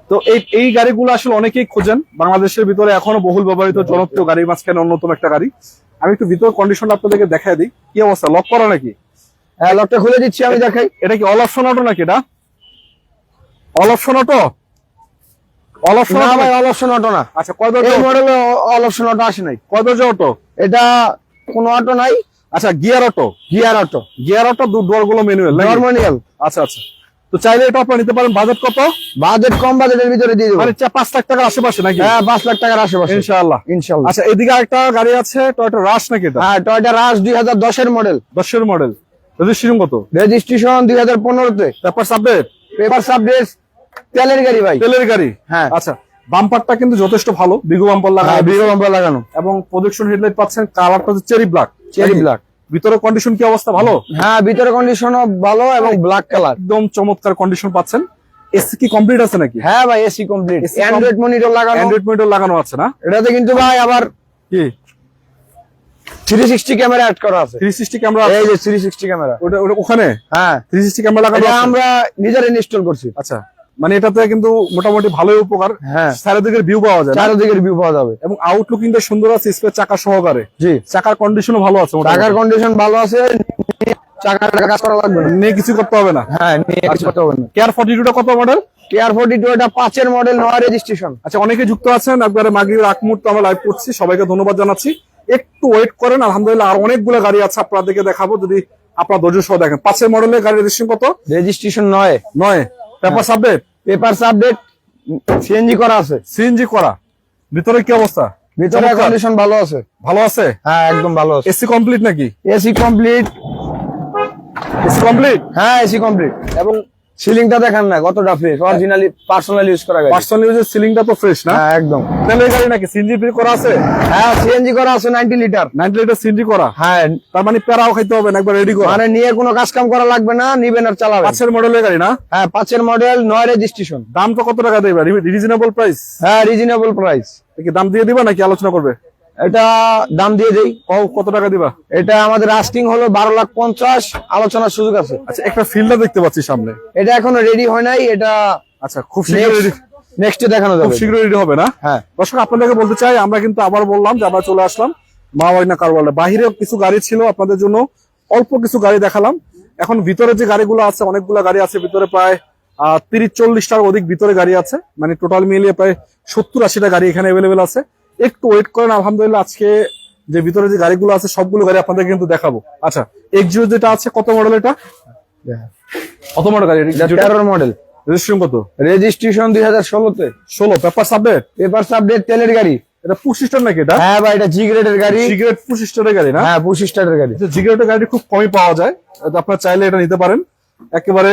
তো এই গাড়িগুলো আসলে অনেকেই খোঁজেন, বাংলাদেশের ভিতরে এখনো বহুল ব্যবহৃত জনপ্রিয় গাড়ির মাঝখানে অন্যতম একটা গাড়ি। আমি একটু ভিতর কন্ডিশন আপনাদেরকে দেখাই দিই। কি অবস্থা, লক করা নাকি? হ্যাঁ লকটা খুলে দিচ্ছি আমি, দেখাই। এটা কি অল অপশন অটো নাকি? এটা all option auto? All option না অটো ভাই অল অপশন অটো না। আচ্ছা কয় দরজা? এই মডেলে অল অপশন অটো আসে নাই। কয় দরজা অটো? এটা কোনো অটো নাই, আচ্ছা gear auto. Gear auto, gear auto, door গুলো ম্যানুয়াল নাকি? নরমাল। আচ্ছা আচ্ছা, তো চাইলে এটা আপনারা নিতে পারেন। বাজেট কত? বাজেট কম বাজেটের ভিতরে দিয়ে দেবো। মানে 5 লাখ টাকার আশেপাশে নাকি? হ্যাঁ 5 লাখ টাকার আশেপাশে ইনশাআল্লাহ। ইনশাআল্লাহ। আচ্ছা এদিকে আরেকটা গাড়ি আছে, টয়োটা রাশ নাকি এটা? হ্যাঁ টয়োটা রাশ 2010 এর মডেল, 10 মডেল, রেজিস্ট্রেশন কত? রেজিস্ট্রেশন 2015 তে, পেপার আপডেট, পেপারস আপডেট, তেলের গাড়ি ভাই। তেলের গাড়ি। হ্যাঁ আচ্ছা বাম্পারটা কিন্তু যথেষ্ট ভালো, বিগো বাম্পার লাগানো, হ্যাঁ বিগো বাম্পার লাগানো এবং প্রজেকশন হেডলাইট পাচ্ছেন। কালারটা হচ্ছে চেরি ব্ল্যাক। Cherry black. ভিতরে কন্ডিশন কি অবস্থা, ভালো? হ্যাঁ ভিতরে কন্ডিশনও ভালো এবং ব্ল্যাক কালার, একদম চমৎকার কন্ডিশন পাচ্ছেন। এসি কি কমপ্লিট আছে নাকি? হ্যাঁ ভাই AC complete, AC Android monitor লাগানো। অ্যান্ড্রয়েড মনিটর লাগানো আছে না? এটাতে কিন্তু ভাই আবার কি 360 ক্যামেরা অ্যাড করা আছে। 360 ক্যামেরা? এই যে 360 ক্যামেরা, ওটা ওখানে হ্যাঁ 360 ক্যামেরা লাগানো এটা আছে? আমরা নিজের ইনস্টল করছি। আচ্ছা মানে এটাতে কিন্তু মোটামুটি ভালোই উপকার, হ্যাঁ চারিদিকের ভিউ পাওয়া যায় না? চারিদিকের ভিউ পাওয়া যাবে। এবং আউটলুকিংটা সুন্দর আছে, স্পেস চাকা সহকারে। জি, চাকার কন্ডিশনও ভালো আছে, টাকার কন্ডিশন ভালো আছে, চাকার কাজ করা লাগবে না, নিয়ে কিছু করতে হবে না। হ্যাঁ নিয়ে কিছু করতে হবে না। কেয়ার 42টা কত মডেল? কেয়ার 42 এটা 5 এর মডেল, 9 রেজিস্ট্রেশন। আচ্ছা, অনেকে যুক্ত আছেন, একবারে মাগরিবের আগ মুহূর্তে আমরা লাইভ করছি, সবাইকে ধন্যবাদ জানাচ্ছি। একটু ওয়েট করেন, আলহামদুলিল্লাহ আর অনেকগুলো গাড়ি আছে আপনাদেরকে দেখাবো, যদি আপনার ধৈর্য সহ দেখেন। 5 এর মডেলের গাড়ি রেজিস্ট্রেশন কত? Registration 9 9। Paper update? Papers update, CNG করা আছে, সিএনজি করা। ভিতরে কি অবস্থা? ভিতরে চমৎকার। কন্ডিশন ভালো আছে, ভালো আছে? হ্যাঁ একদম ভালো আছে। এসি কমপ্লিট নাকি? এসি কমপ্লিট, এসি কমপ্লিট হ্যাঁ এসি কমপ্লিট। এবং সিলিংটা দেখেন না কতটা ফ্রেশ, অরিজিনালি পার্সোনাল ইউজ করা গাড়ি। পার্সোনাল ইউজের সিলিংটা তো ফ্রেশ না? হ্যাঁ একদম। তেলের গাড়ি নাকি? সিএনজি করা আছে? হ্যাঁ সিএনজি করা আছে 90 লিটার। 90 লিটার সিএনজি করা। হ্যাঁ তার মানে প্যারাও খাইতে হবে না, একবার রেডি করা। মানে নিয়ে কোনো কাজ কাম করা লাগবে না, নিবেন আর চালাবেন। 5 এর মডেলের গাড়ি না? হ্যাঁ 5 এর মডেল, 9 রেজিস্ট্রেশন। দাম তো কত টাকা দেবে? Reasonable price? হ্যাঁ রিজনেবল প্রাইস। কি দাম দিয়ে দিবা নাকি আলোচনা করবে? এটা দাম দিয়ে দেই। কত টাকা দিবা? এটা আমাদের আস্কিং হলো 12,50,000, আলোচনার সুযোগ আছে। আচ্ছা, একটা ফিল্ডার দেখতে পাচ্ছি সামনে। এটা এখনো রেডি হয় নাই, এটা আচ্ছা, খুব শীঘ্রই ready- নেক্সট দেখানো খুব যাবে। শীঘ্রই রেডি হবে না? হ্যাঁ দর্শক, আপনাদেরকে বলতে চাই, আমরা কিন্তু আবার বললাম যে আমরা চলে আসলাম মাওয়াইনা কার ওয়ার্ল্ডে। বাহিরে কিছু গাড়ি ছিল, আপনাদের জন্য অল্প কিছু গাড়ি দেখালাম। এখন ভিতরে যে গাড়িগুলো আছে, অনেকগুলো গাড়ি আছে ভিতরে, প্রায় 30-40টার অধিক ভিতরে গাড়ি আছে। মানে টোটাল মিলিয়ে প্রায় 70-80টা গাড়ি এখানে অ্যাভেলেবেল আছে। একটু ওয়েট করেন, আলহামদুলিল্লাহ আজকে যে ভিতরে যে গাড়িগুলো আছে সবগুলো গাড়ি আপনাদের কিন্তু দেখাবো। আচ্ছা, এক্সিও যেটা আছে কত মডেল? এটা কত মডেল গাড়ি? 13 মডেল, রেজিস্ট্রেশন কত? রেজিস্ট্রেশন 2016 তে। 16। Paper update? পেপারস আপডেট, তেলের গাড়ি। এটা 25 স্টার নাকি? এটা হ্যাঁ ভাই এটা জি গ্রেডের গাড়ি। সিগারেট 25 স্টারের গাড়ি না? হ্যাঁ 25 স্টারের গাড়ি। সিগারেটের গাড়ি খুব কমই পাওয়া যায়, তো আপনারা চাইলে এটা নিতে পারেন। একেবারে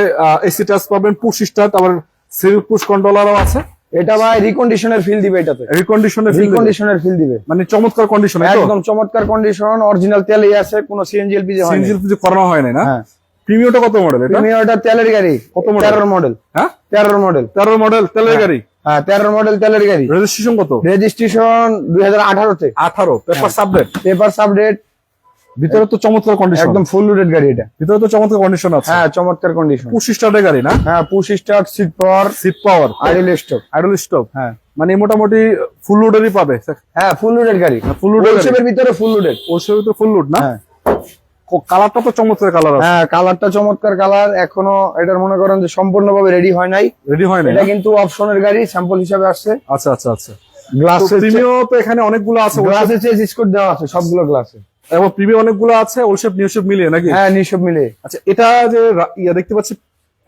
এসি টাচ পাবেন, পুশ স্টার্ট, আবার সেলফ পুশ কন্ট্রোলারও আছে। এটা ভাই রিকন্ডিশনের ফিল দিবে, এটাতে রিকন্ডিশনের ফিল দিবে। মানে চমৎকার কন্ডিশন, একদম চমৎকার কন্ডিশন, অরিজিনাল তেলই আছে, কোনো সিএনজি এলপিজি হয় না। সিএনজি কিছু করানো হয় না। হ্যাঁ প্রিমিয়ামটা কত মডেল? এটা প্রিমিয়াম, এটা তেলের গাড়ি। কত মডেল? 13 মডেল। হ্যাঁ 13 মডেল। 13 মডেল তেলের গাড়ি। হ্যাঁ 13 মডেল তেলের গাড়ি। রেজিস্ট্রেশন কত? রেজিস্ট্রেশন 2018 তে। 18। Paper update? Papers update. ভিতরে তো চমৎকার কন্ডিশন, একদম ফুল লোডেড গাড়ি এটা। ভিতরে তো চমৎকার কন্ডিশন আছে। হ্যাঁ চমৎকার কন্ডিশন। 25 স্টারের গাড়ি না? হ্যাঁ push start, seat power, seat power, idle stop. Idle stop. হ্যাঁ মানে মোটামুটি ফুল লোডেরই পাবে। হ্যাঁ ফুল লোডেড গাড়ি, ফুল লোডের ওলসেপের ভিতরে ফুল লোডেড। ওর সাথে তো ফুল লোড না? হ্যাঁ কালারটা তো চমৎকার কালার আছে। হ্যাঁ কালারটা চমৎকার কালার। এখনো এটার মনে করেন যে সম্পূর্ণভাবে রেডি হয় নাই, রেডি হয় না? এটা কিন্তু অপশনের গাড়ি, স্যাম্পল হিসাবে আসছে। আচ্ছা আচ্ছা আচ্ছা। গ্লাস প্রিমিয়াম তো এখানে অনেকগুলো আছে, গ্লাসে চেঞ্জ স্কোর দেওয়া আছে সবগুলো গ্লাসে, এবং প্রিমিয়াম অনেকগুলো আছে, ওলশেপ নিউশেপ মিলিয়ে নাকি? হ্যাঁ নিঃসব মিলে। আচ্ছা, এটা যে দেখতে পাচ্ছি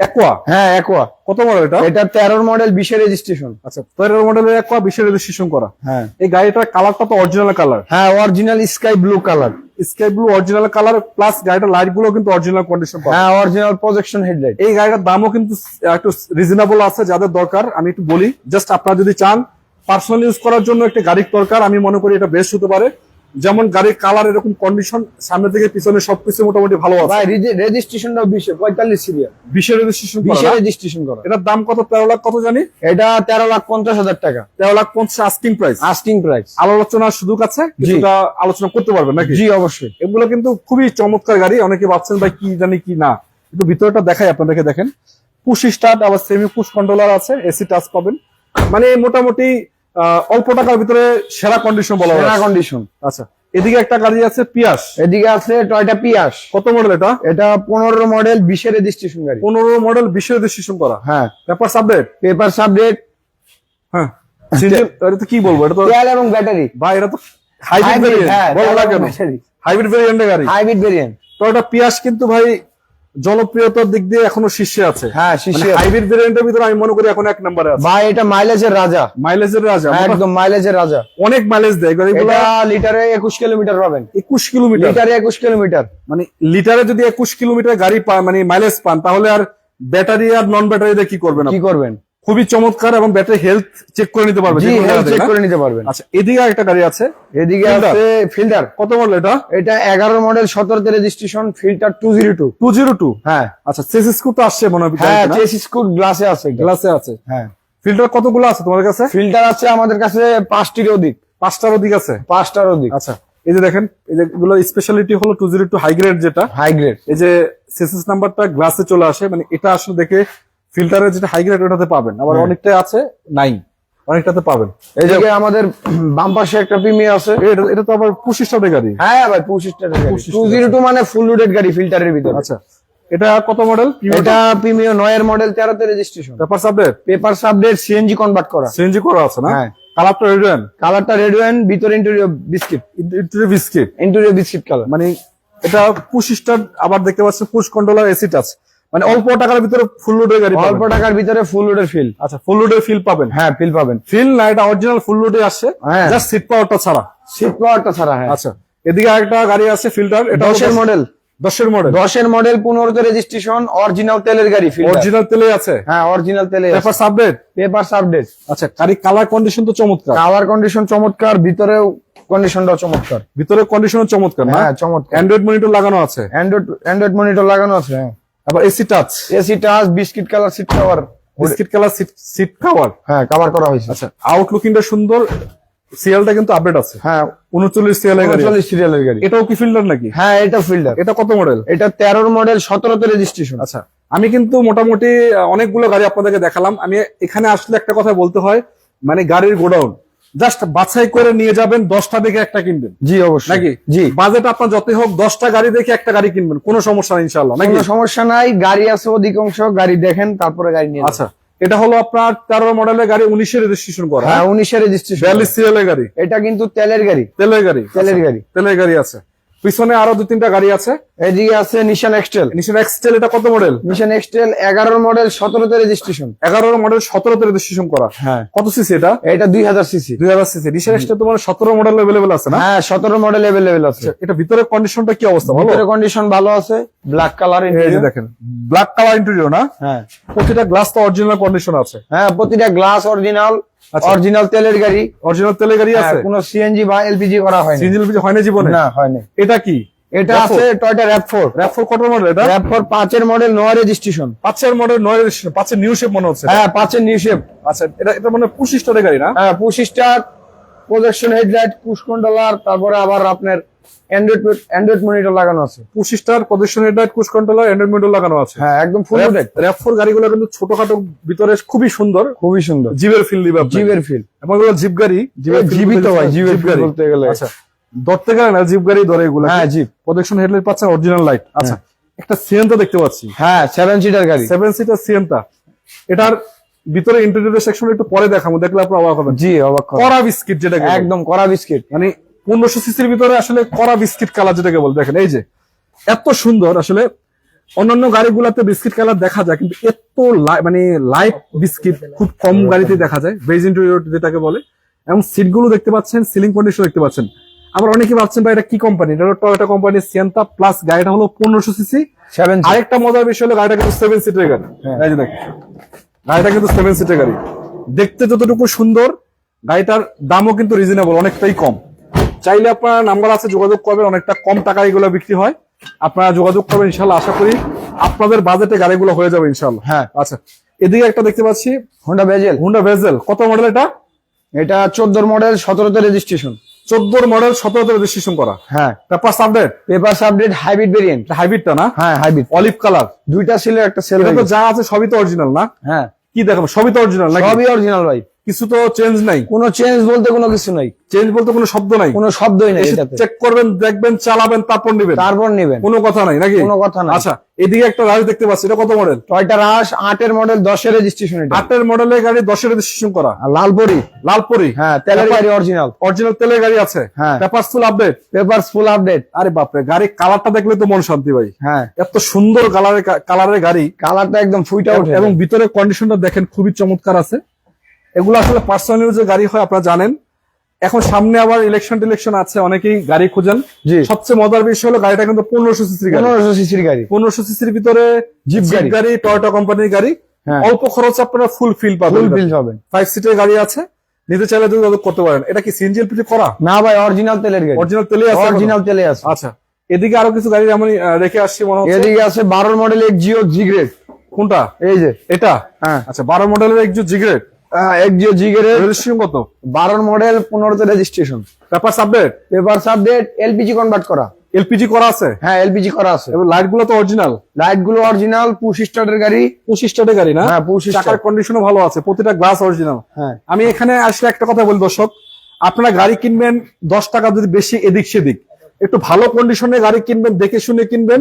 অ্যাকোয়া, হ্যাঁ অ্যাকোয়া। কত মডেল এটা? এটা 13 মডেল, 20 এর রেজিস্ট্রেশন। আচ্ছা, 13 মডেলের অ্যাকোয়া, 20 এর রেজিস্ট্রেশন করা। হ্যাঁ এই গাড়িটার কালারটা তো অরিজিনাল কালার। হ্যাঁ original sky blue colour. Sky blue original colour, plus গাড়িটার লাইট গুলো কিন্তু অরিজিনাল কন্ডিশন পাবে। হ্যাঁ অরিজিনাল প্রজেকশন হেডলাইট। এই গাড়িটার দামও কিন্তু একটু রিজনেবল আছে, যাদের দরকার আমি একটু বলি। জাস্ট আপনারা যদি চান পার্সোনাল ইউজ করার জন্য একটা গাড়ির দরকার, আমি মনে করি এটা বেস্ট হতে পারে। যেমন গাড়ির কালার, এরকম কন্ডিশন, সামনে থেকে পিছনে সবকিছু মোটামুটি ভালো আছে। ভাই রেজিস্ট্রেশনটাও 20 45 সিরিয়াল, 20 এর রেজিস্ট্রেশন 20 করা। এর রেজিস্ট্রেশন করা। এটার দাম কত? 13 লাখ কত জানি? এটা 13,50,000 টাকা 13,50,000 আস্কিং প্রাইস। Asking price. আলোচনার সুযোগ আছে, কিছুটা আলোচনা করতে পারবেন নাকি? জি অবশ্যই। এগুলো কিন্তু খুবই চমৎকার গাড়ি। অনেকে ভাবছেন ভাই কি জানি কি না, একটু ভিতরটা দেখাই আপনাদেরকে। দেখেন, পুশ স্টার্ট, আবার সেমি পুশ কন্ট্রোলার আছে, এসি টাচ পাবেন। মানে মোটামুটি অল্প টাকার ভিতরে সেরা কন্ডিশন বলা হয়। সেরা কন্ডিশন। আচ্ছা, এদিকে একটা গাড়ি আছে পিয়াস। এদিকে আছে টয়োটা পিয়াস। কত মডেল এটা? এটা 15 মডেল, 20 এর রেজিস্ট্রেশন গাড়ি। 15 মডেল, 20 এর রেজিস্ট্রেশন করা। হ্যাঁ পেপার আপডেট? Papers update. হ্যাঁ, এটা তো কি বলবো, এটা তো তেল এবং ব্যাটারি। ভাই এটা তো হাইব্রিড ভেরিয়েন্ট। হ্যাঁ বলো না কেন? হাইব্রিড ভেরিয়েন্টের গাড়ি। Hybrid variant. টয়োটা পিয়াস কিন্তু ভাই জনপ্রিয়তার দিক দিয়ে এখনো শীর্ষে আছে। হ্যাঁ শীর্ষে। হাইব্রিড ভেরিয়েন্টের ভিতরে আমি মনে করি এখন 1 নম্বরে আছে। ভাই এটা মাইলেজের রাজা, মাইলেজের রাজা, একদম মাইলেজের রাজা। অনেক মাইলেজ দেয় গাড়িগুলো। এটা লিটারে 21 কিলোমিটার পাবেন। 21 কিলোমিটার? লিটারে 21 কিলোমিটার। মানে লিটারে যদি 21 কিলোমিটার গাড়ি পান, মানে মাইলেজ পান, তাহলে আর ব্যাটারি আর নন ব্যাটারি দিয়ে কি করবেন? কি করবেন? খুবই চমৎকার, এবং ব্যাটারি হেলথ চেক করে নিতে পারবেন। জি হেলথ চেক করে নিতে পারবেন। আচ্ছা, এদিকে একটা গাড়ি আছে। এদিকে আছে ফিল্টার। কত মডেল এটা? এটা 11 মডেল, 17 তে রেজিস্ট্রেশন, ফিল্টার 202। 202? হ্যাঁ আচ্ছা, চেসিস তো আসছে মনে হয়। হ্যাঁ চেসিস কোড গ্লাসে আছে। গ্লাসে আছে। হ্যাঁ ফিল্টার কতগুলো আছে তোমার কাছে? ফিল্টার আছে আমাদের কাছে 5টির অধিক। 5টার অধিক আছে? 5টার অধিক। আচ্ছা, এই যে দেখেন, এই যে এগুলো স্পেশালিটি হলো 202 হাই গ্রেড, যেটা হাই গ্রেড। এই যে চেসিস নাম্বারটা গ্লাসে চলে আসে, মানে এটা আসলে দেখে ফিল্টারের যেটা হাই গ্রেড ওটাতে পাবেন, আবার অনেকটাই আছে নাই, অনেকটাতে পাবেন। এইদিকে আমাদের বাম পাশে একটা প্রিমিয়ার আছে। এটা তো আবার 25 স্টারের গাড়ি। হ্যাঁ ভাই 25 টাকার গাড়ি, 202 মানে ফুল লোডেড গাড়ি ফিল্টারের ভিতরে। আচ্ছা, এটা কত মডেল? এটা প্রিমিয়ার 9 এর মডেল, 13 তে registration. Paper update? Paper update, CNG convert করা। সিএনজি করা আছে না? হ্যাঁ। কালারটা রেড ওয়াইন? কালারটা রেড ওয়াইন, ভিতরে interior biscuit. Interior biscuit colour. মানে এটা 25 স্টার, আবার দেখতে পাচ্ছেন পুশ কন্ট্রোলার, এসি টাচ, মানে অল্প টাকার ভিতরে ফুল লোডের গাড়ি, অল্প টাকার ভিতরে ফুল লোডের ফিল। আচ্ছা, ফুল লোডের ফিল পাবেন? হ্যাঁ ফিল পাবেন। ফিল না, এটা অরিজিনাল ফুল লোডে আসছে, হ্যাঁ। জাস্ট সিট পাওয়ারটা ছাড়া। সিট পাওয়ারটা ছাড়া। হ্যাঁ। আচ্ছা, এদিকে আরেকটা গাড়ি আছে ফিল্টার, এটা 10 এর মডেল। 10 এর মডেল, 10 এর মডেল, 15 তে রেজিস্ট্রেশন, অরিজিনাল তেলের গাড়ি। অরিজিনাল তেলে আছে? হ্যাঁ অরিজিনাল তেলে। Paper update? Paper update. আচ্ছা, গাড়ি কালার কন্ডিশন তো চমৎকার, কালার কন্ডিশন চমৎকার, ভিতরেও কন্ডিশনটাও চমৎকার। ভিতরে কন্ডিশন চমৎকার না? হ্যাঁ চমৎকার। অ্যান্ড্রয়েড মনিটর লাগানো আছে? অ্যান্ড্রয়েড মনিটর লাগানো আছে। হ্যাঁ। আবার AC touch? AC touch, biscuit colour seat cover. Biscuit colour seat cover? হ্যাঁ কভার করা হয়েছে। আচ্ছা, আউটলুকিংটা সুন্দর, সিএলটা কিন্তু আপডেট আছে। হ্যাঁ 39 সিএল এর গাড়ি। 39 সিরিয়ালের গাড়ি। এটাও কি ফিল্টার নাকি? হ্যাঁ এটা ফিল্টার। এটা কত মডেল? এটা 13 মডেল, 17 তে রেজিস্ট্রেশন। আচ্ছা, আমি কিন্তু মোটামুটি অনেকগুলো গাড়ি আপনাদেরকে দেখালাম। আমি এখানে আসলে একটা কথা বলতে হয়, মানে গাড়ির গোডাউন জাস্ট বাছাই করে নিয়ে যাবেন, 10টা দেখে একটা কিনবেন। জি অবশ্যই। নাকি? জি। বাজেট আপনার যতই হোক, 10টা গাড়ি দেখে একটা গাড়ি কিনবেন, কোনো সমস্যা নেই ইনশাআল্লাহ, নাকি? কোনো সমস্যা নাই, গাড়ি আছে অধিকাংশ, গাড়ি দেখেন তারপরে গাড়ি নিয়ে। আচ্ছা, এটা হলো আপনার 13 মডেলের গাড়ি, 19 এর রেজিস্ট্রেশন করা। হ্যাঁ 19 এর রেজিস্ট্রেশন, 42 সিএল এর গাড়ি। এটা কিন্তু তেলের গাড়ি। তেলের গাড়ি? তেলের গাড়ি। তেলের গাড়ি আছে। পিছনে আরো 2-3টা গাড়ি আছে। এদিকে আছে নিশান এক্সটেল। নিশান এক্সটেল, এটা কত মডেল? নিশান এক্সটেল 11 মডেল, 17 তে রেজিস্ট্রেশন। 11 মডেল, 17 তে রেজিস্ট্রেশন করা। হ্যাঁ। কত সিসি এটা? এটা 2000 সিসি। 2000 সিসি। নিশান এক্সটেল তো মানে 17 মডেল अवेलेबल আছে না? হ্যাঁ 17 মডেল अवेलेबल আছে। এটা ভিতরে কন্ডিশনটা কি অবস্থা? ভালো? ভিতরে কন্ডিশন ভালো আছে, ব্ল্যাক কালার এই যে ইন্টেরিয়র। দেখেন, ব্ল্যাক কালার ইন্টেরিয়র না? হ্যাঁ। প্রতিটা গ্লাস তো অরিজিনাল কন্ডিশন আছে। হ্যাঁ প্রতিটা গ্লাস অরিজিনাল। আচ্ছা। অরিজিনাল তেলের গাড়ি। অরিজিনাল তেলের গাড়ি আছে? কোনো সিএনজি বা এলপিজি করা হয়নি। সিএনজি হয় না জীবনে? না হয়নি। এটা কি? এটা আছে টয়োটা RAV4। RAV4 কত মডেল এটা? RAV4 5 এর মডেল, 9 রেজিস্ট্রেশন। 5 এর মডেল, 9 রেজিস্ট্রেশন, 5 এর নিউ শেপ মনে হচ্ছে। হ্যাঁ 5 এর নিউ শেপ। আচ্ছা, এটা মানে 25 স্টারের গাড়ি না? হ্যাঁ 25 star, projection headlight, push controller, তারপরে আবার আপনার অ্যান্ড্রয়েড মনিটর লাগানো আছে। 25 star, projection headlight, cruise controller, Android monitor লাগানো আছে। হ্যাঁ একদম ফুল লোডেড। RAV4 গাড়িগুলো কিন্তু ছোটখাটো, ভিতরে খুবই সুন্দর, খুবই সুন্দর। জিপের ফিল দিবে আপনি। জিপের ফিল। এবং এগুলো জিপ গাড়ি, জিপই তো ভাই, জিপের ফিল বলতে গেলে। আচ্ছা, ধরতে গেলে না জিপ গাড়ি ধরে এগুলো। হ্যাঁ জিপ। প্রজেকশন হেডলাইট পাচ্ছেন, অরিজিনাল লাইট। আচ্ছা, একটা সিয়েন্তা দেখতে পাচ্ছি। হ্যাঁ 7 সিটার গাড়ি। 7 সিটার সিয়েন্তা। এটার ভিতরে ইন্টেরিয়র সেকশন একটু পরে দেখাবো, দেখলে আপনি অবাক হবেন। জি অবাক করা। কড়া বিস্কিট যেটাকে বলে। একদম কড়া বিস্কিট। মানে 1500 সিসির ভিতরে আসলে কড়া বিস্কিট কালার যেটাকে বলে। দেখেন এই যে এত সুন্দর, আসলে অন্যান্য গাড়িগুলোতে বিস্কিট কালার দেখা যায়, কিন্তু এত মানে লাইট বিস্কিট খুব কম গাড়িতে দেখা যায়, বেজ ইন্টেরিয়র যেটাকে বলে। এবং সিট গুলো দেখতে পাচ্ছেন, সিলিং কন্ডিশন দেখতে পাচ্ছেন। আবার অনেকে ভাবছেন ভাই এটা কি কোম্পানি? এটা হলো টয়োটা কোম্পানির সিয়েন্তা প্লাস। গাড়িটা হলো 1500 সিসি। 7 আরেকটা মজার বিষয় হলো গাড়িটা কিন্তু 7 সিটের গাড়ি। এই যে দেখেন, গাড়িটা কিন্তু 7 সিটের গাড়ি। দেখতে যতটুকু সুন্দর, গাড়িটার দামও কিন্তু রিজনেবল, অনেকটাই কম। চাইলে আপনার নাম্বার আছে, যোগাযোগ করবেন, অনেকটা কম টাকায় এগুলো বিক্রি হয়। আপনারা যোগাযোগ করবেন, ইনশাল্লাহ আশা করি আপনাদের বাজেটে গাড়িগুলো হয়ে যাবে ইনশাল্লাহ। হ্যাঁ। আচ্ছা, এদিকে একটা দেখতে পাচ্ছি হোন্ডা ভেজেল। হোন্ডা ভেজেল, কত মডেল এটা? এটা 14 মডেল, 17 তে রেজিস্ট্রেশন। 14 মডেল, 17 তে রেজিস্ট্রেশন করা। হ্যাঁ। Paper update? Paper update, hybrid variant. হাইব্রিডটা না? হ্যাঁ হাইব্রিড। Olive colour. দুইটা ছিল, একটা সেল এটা হয়ে তো গেছে। যা আছে সবই তো অরিজিনাল না? হ্যাঁ। কি দেখাবো, সবই তো অরিজিনাল নাকি? সবই অরিজিনাল ভাই, কিছু তো চেঞ্জ নাই? কোনো চেঞ্জ বলতে কোনো কিছু নাই। চেঞ্জ বলতে কোনো শব্দ নাই? কোনো শব্দই নাই এটাতে। চেক করবেন, দেখবেন, চালাবেন, তারপর নেবেন, তারপর নেবেন, কোনো কথা নাই নাকি? কোনো কথা নাই। আচ্ছা, এদিকে একটা রাশ দেখতে পাচ্ছি, এটা কত মডেল? টয়োটা রাশ 8 এর মডেল, 10 এর রেজিস্ট্রেশন। এটা 8 এর মডেলের গাড়ি, 10 এর রেজিস্ট্রেশন করা। আর লালপরি। লালপরি? হ্যাঁ তেলের গাড়ি, অরিজিনাল। অরিজিনাল তেলের গাড়ি আছে? হ্যাঁ। Paper full update? Paper full update. আরে বাপরে, গাড়ি কালারটা দেখলে তো মন শান্তি ভাই। হ্যাঁ এত সুন্দর কালারের গাড়ি, কালারটা একদম ফুইটা ওঠে। এবং ভিতরে কন্ডিশনটা দেখেন, খুবই চমৎকার আছে। এগুলো আসলে পার্সোনাল ইউজের গাড়ি হয়, আপনারা জানেন। এখন সামনে আবার ইলেকশন আছে, অনেকেই গাড়ি খুঁজেন। জি। সবচেয়ে মজার বিষয় হলো গাড়িটা কিন্তু 1500 সিসির গাড়ি। 1500 সিসির গাড়ি। 1500 সিসির ভিতরে জিপ গাড়ি, টয়োটা কোম্পানির গাড়ি। হ্যাঁ। অল্প খরচে আপনারা ফুল ফিল পাবেন। ফুল ফিল পাবেন। 5 সিটের গাড়ি আছে, নিতে চাইলে যোগাযোগ করতে পারেন। এটা কি সিএনজি এলপিজি করা? না ভাই, অরিজিনাল তেলের গাড়ি। অরিজিনাল তেলে আছে? অরিজিনাল তেলে আছে। আচ্ছা, এদিকে আরো কিছু গাড়ি আমি রেখে আসছি মনে হচ্ছে। এদিকে আছে 12 মডেল এক্সিও জি গ্রেড। কোনটা? এই যে এটা? হ্যাঁ। আচ্ছা, 12 মডেলের একটু G grade. Axio G grade. Registration কত? 12 মডেল, 15 তে registration. Paper update? Paper update, LPG convert করা। এলপিজি করা আছে হ্যাঁ এলপিজি করা আছে। এবং লাইট গুলো তো অরিজিনাল, লাইট গুলো অরিজিনাল, পুশ স্টার্টের গাড়ি। 25 গাড়ি না? হ্যাঁ পুশ চাকার স্টার্ট। কন্ডিশনও ভালো আছে, প্রতিটা গ্লাস অরিজিনাল। হ্যাঁ আমি এখানে আসলে একটা কথা বলি দর্শক, আপনারা গাড়ি কিনবেন 10 টাকা যদি বেশি এদিক সেদিক, একটু ভালো কন্ডিশনে গাড়ি কিনবেন, দেখে শুনে কিনবেন।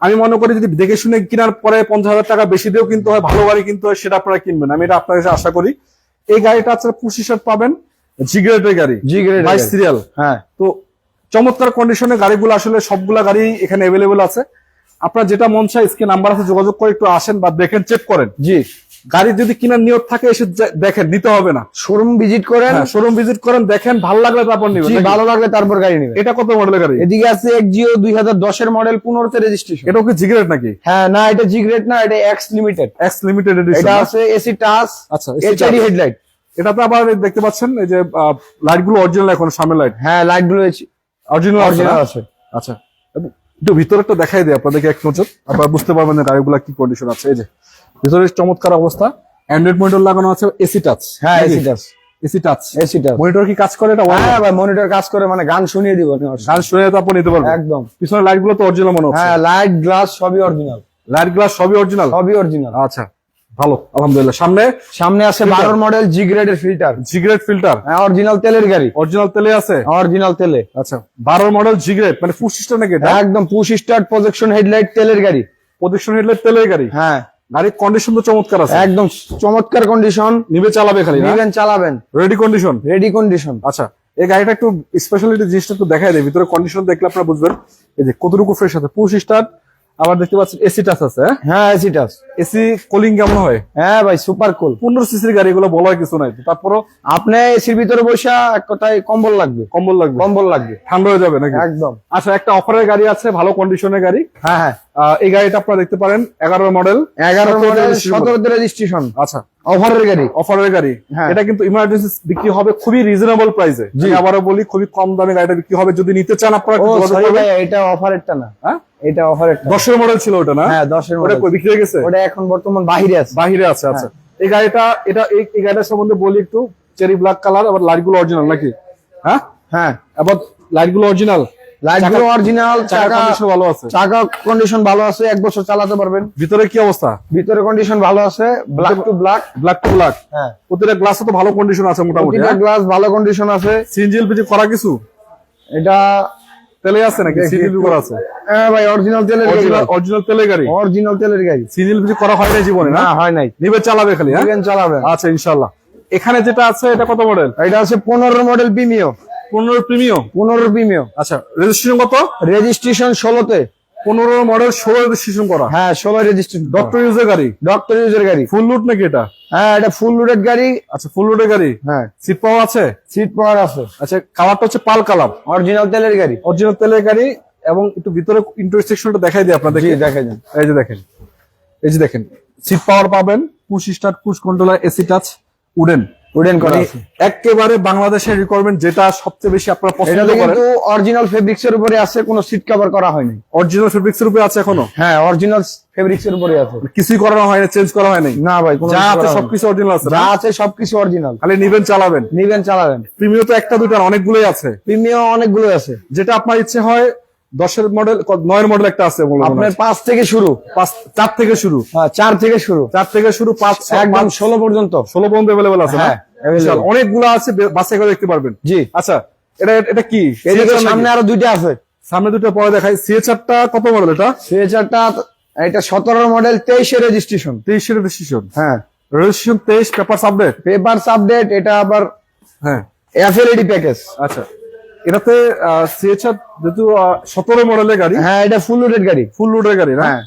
আমি মনে করি যদি দেখে শুনে কেনার পরে 50,000 টাকা বেশি দিয়েও কিনতে হয়, ভালো গাড়ি কিনতে হয়, সেটা আপনারা কিনবেন। আমি এটা আপনার কাছে আশা করি। এই গাড়িটা আছে 25 পাবেন, জি গ্রেডের গাড়ি, জি গ্রেড 22 সিরিয়াল। হ্যাঁ তো চমৎকার কন্ডিশনে গাড়িগুলো, আসলে সবগুলা গাড়ি এখানে অ্যাভেলেবেল আছে। আপনার যেটা মন চায় স্ক্রিন নাম্বার আছে, যোগাযোগ করে একটু আসেন বা দেখেন, চেক করেন। জি, গাড়ি যদি কিনার নিয়ত থাকে এসে দেখেন, নিতে হবে না। শোরুম ভিজিট করেন, শোরুম ভিজিট করেন, দেখেন, ভালো লাগলে তারপর জি নিবেন। ভালো লাগলে তারপর গাড়ি নেবেন। এটা কত মডেলের গাড়ি? এদিকে আছে এক্সজিও 2010 এর মডেল, 15 রেজিস্ট্রেশন। এটাও কি জিগ্রেট নাকি? হ্যাঁ না, এটা জি গ্রেড না, এটা x limited. X limited edition. এটা আছে এসি টাচ, আচ্ছা, এইচডি হেডলাইট। এটাতে আবার দেখতে পাচ্ছেন এই যে লাইট গুলো অরিজিনাল, এখন সামনের লাইট হ্যাঁ লাইট গুলো অরিজিনাল অরিজিনাল আছে। আচ্ছা, একটু ভিতরেরটা দেখাই দিই আপনাদেরকে এক নজর, আপনারা বুঝতে পারবেন যে গাড়িগুলো কি কন্ডিশন আছে। এই যে ভিতরের চমৎকার অবস্থা, অ্যান্ড্রয়েড মনিটর লাগানো আছে, এসি টাচ। হ্যাঁ AC touch, AC touch, AC touch. Monitor কি কাজ করে? এটা হ্যাঁ ভাই মনিটর কাজ করে, মানে গান শুনিয়ে দিব। গান শুনে তারপর নিতে পারবেন একদম। পিছনে লাইট গুলো তো অরিজিনাল মনে হচ্ছে। হ্যাঁ লাইট গ্লাস সবই অরিজিনাল, লাইট গ্লাস সবই অরিজিনাল, সবই অরিজিনাল। আচ্ছা ভালো, আলহামদুলিল্লাহ। সামনে আছে 12 মডেল জি গ্রেডের ফিল্টার, জিগ্রেট ফিল্টার, হ্যাঁ অরিজিনাল তেলের গাড়ি, অরিজিনাল তেলে আছে। অরিজিনাল তেলে। আচ্ছা, 12 মডেল জিগ্রেট, মানে ফুল সিস্টেম নাকি এটা? একদম পুশ স্টার্ট, প্রজেকশন হেডলাইট, তেলের গাড়ি। প্রদর্শন হেডলাইট তেলের গাড়ি। হ্যাঁ গাড়ির কন্ডিশন তো চমৎকার আছে, একদম চমৎকার কন্ডিশন। নিবে চালাবে খালি না? নিবেন চালাবেন, রেডি কন্ডিশন, রেডি কন্ডিশন। আচ্ছা, এই গাড়িটা একটু স্পেশালিটি জিনিসটা একটু দেখাই দেয়, ভিতরে কন্ডিশন দেখলে আপনারা বুঝবেন এই যে কতটুকু ফ্রেশ আছে। পুশ স্টার্ট, আবার দেখতে পাচ্ছেন এসি টাচ আছে। হ্যাঁ এসি টাচ। এসি কুলিং কেমন হয়? হ্যাঁ ভাই সুপার কুল। 15 সিসির গাড়ি, এগুলো বলার কিছু নাই। তারপরও আপনি এসির ভিতরে বসে এক কথায় কম্বল লাগবে, কম্বল লাগবে, কম্বল লাগবে, ঠান্ডা হয়ে যাবে নাকি? একদম। আচ্ছা, একটা অফারের গাড়ি আছে, ভালো কন্ডিশনের গাড়ি। হ্যাঁ হ্যাঁ, এই গাড়িটা আপনারা দেখতে পারেন 11 মডেল, 11 মডেল, 17 রেজিস্ট্রেশন। আচ্ছা, অফারের গাড়ি, অফারের গাড়ি। হ্যাঁ। এটা কিন্তু ইমার্জেন্সি বিক্রি হবে খুবই রিজনেবল প্রাইসে। জি। আবারও বলি, খুবই কম দামে গাড়িটা বিক্রি হবে। যদি নিতে চান আপনারা ও একটু যোগাযোগ সরি করবেন। ভাই, এটা অফারেরটা না, হ্যাঁ, এটা অফারেরটা। 10 এর মডেল ছিল ওটা না? হ্যাঁ 10 এর ওটা মডেল, কই বিক্রি হয়ে গেছে? ওটা এখন বর্তমান বাহিরে আছে। বাহিরে আছে। আচ্ছা, এই গাড়িটা, এই গাড়িটার সম্বন্ধে বলি একটু। চেরি ব্ল্যাক কালার, আবার লাইট গুলো অরিজিনাল নাকি? হ্যাঁ হ্যাঁ আবার লাইট গুলো অরিজিনাল, লাইট গুলো অরিজিনাল, চাকা চাকা কন্ডিশন ভালো আছে, চাকা কন্ডিশন ভালো আছে, 1 বছর চালাতে পারবেন। ভিতরে কি অবস্থা? ভিতরে কন্ডিশন ভালো আছে, black to black, black to black. হ্যাঁ প্রতিটা গ্লাসে তো ভালো কন্ডিশন আছে মোটামুটি। প্রতিটা গ্লাস ভালো কন্ডিশন আছে। সিএনজি এলপিজি করা কিছু এটা তেলে আছে নাকি? সিএনজি করা আছে? হ্যাঁ ভাই অরিজিনাল তেলের গাড়ি, অরিজিনাল তেলের গাড়ি, অরিজিনাল তেলের গাড়ি। সিএনজি এলপিজি করা হয় না জীবনে না? না হয় নাই, নিবে চালাবে খালি। হ্যাঁ, নিবেন চালাবেন। আচ্ছা ইনশাআল্লাহ। এখানে যেটা আছে এটা কত মডেল? এটা আছে 15 মডেল প্রিমিও, 15 প্রিমিয়াম। 15 প্রিমিও। আচ্ছা, রেজিস্ট্রেশন কত? রেজিস্ট্রেশন 16তে। 15 মডেল 16 রেজিস্ট্রেশন করা। হ্যাঁ 16 রেজিস্ট্রেশন, ডক্টর ইউজের গাড়ি, ডক্টর ইউজের গাড়ি। ফুল লুট নাকি এটা? হ্যাঁ এটা ফুল লোডেড গাড়ি। আচ্ছা, ফুল লুটের গাড়ি। হ্যাঁ সিট পাওয়া আছে? সিট পাওয়ার আছে। আচ্ছা, কালারটা হচ্ছে পাল কালার, অরিজিনাল তেলের গাড়ি। অরিজিনাল তেলের গাড়ি। এবং একটু ভিতরে ইন্টারসেকশনটা দেখাই দিই আপনাদেরকে। জি দেখা যান, এই যে দেখেন, এই যে দেখেন, সিট পাওয়ার পাবেন, push start, push controller, AC touch, wooden. Wooden করা মানে আছে। একেবারে বাংলাদেশের রিকোয়ারমেন্ট, যেটা সবচেয়ে বেশি আপনারা পছন্দ এটাতে করেন। কিন্তু অরিজিনাল ফেব্রিক্স এর উপরে আছে, কোনো সিট কভার করা হয়নি। অরিজিনাল ফেব্রিক্স এর উপরে আছে এখনো? হ্যাঁ অরিজিনাল ফেব্রিক্স এর উপরে আছে, কিছুই করানো হয় না, চেঞ্জ করা হয় নাই? না ভাই কোনো যা কিছু আছে করা হয়নি। সবকিছু অরিজিনাল আছে যা না? আছে সবকিছু অরিজিনাল, খালি নিবেন চালাবেন। নিবেন চালাবেন। প্রিমিয়াম তো একটা দুইটা না, অনেকগুলোই আছে। প্রিমিয়াম অনেকগুলো আছে, যেটা আপনার ইচ্ছে হয়। 10 এর মডেল, 9 এর মডেল একটা আছে আপনার 5 থেকে শুরু, 4 থেকে শুরু, হ্যাঁ 4 থেকে শুরু, 4 থেকে শুরু, 5 একদম 16 পর্যন্ত। 16 পর্যন্ত अवेलेबल আছে না? হ্যাঁ, available। বিশাল, অনেকগুলো আছে, বাছাই করে দেখতে পারবেন। জি। আচ্ছা, এটা কি? এদিকে CHR সামনে নাকি? আরো দুইটা আছে, সামনে দুটো পরে দেখাই। সিএচআরটা কত মডেল এটা? সিএচআরটা এটা 17 মডেল, 23 এর রেজিস্ট্রেশন। 23 এর রেজিস্ট্রেশন। হ্যাঁ registration 23, papers update. Papers update. এটা আবার হ্যাঁ, এফএলইডি প্যাকেজ। আচ্ছা, এটাতে সিএচআর যেহেতু 17 মডেলের গাড়ি, হ্যাঁ এটা ফুল লোডেড গাড়ি। ফুল লোডের গাড়ি না? হ্যাঁ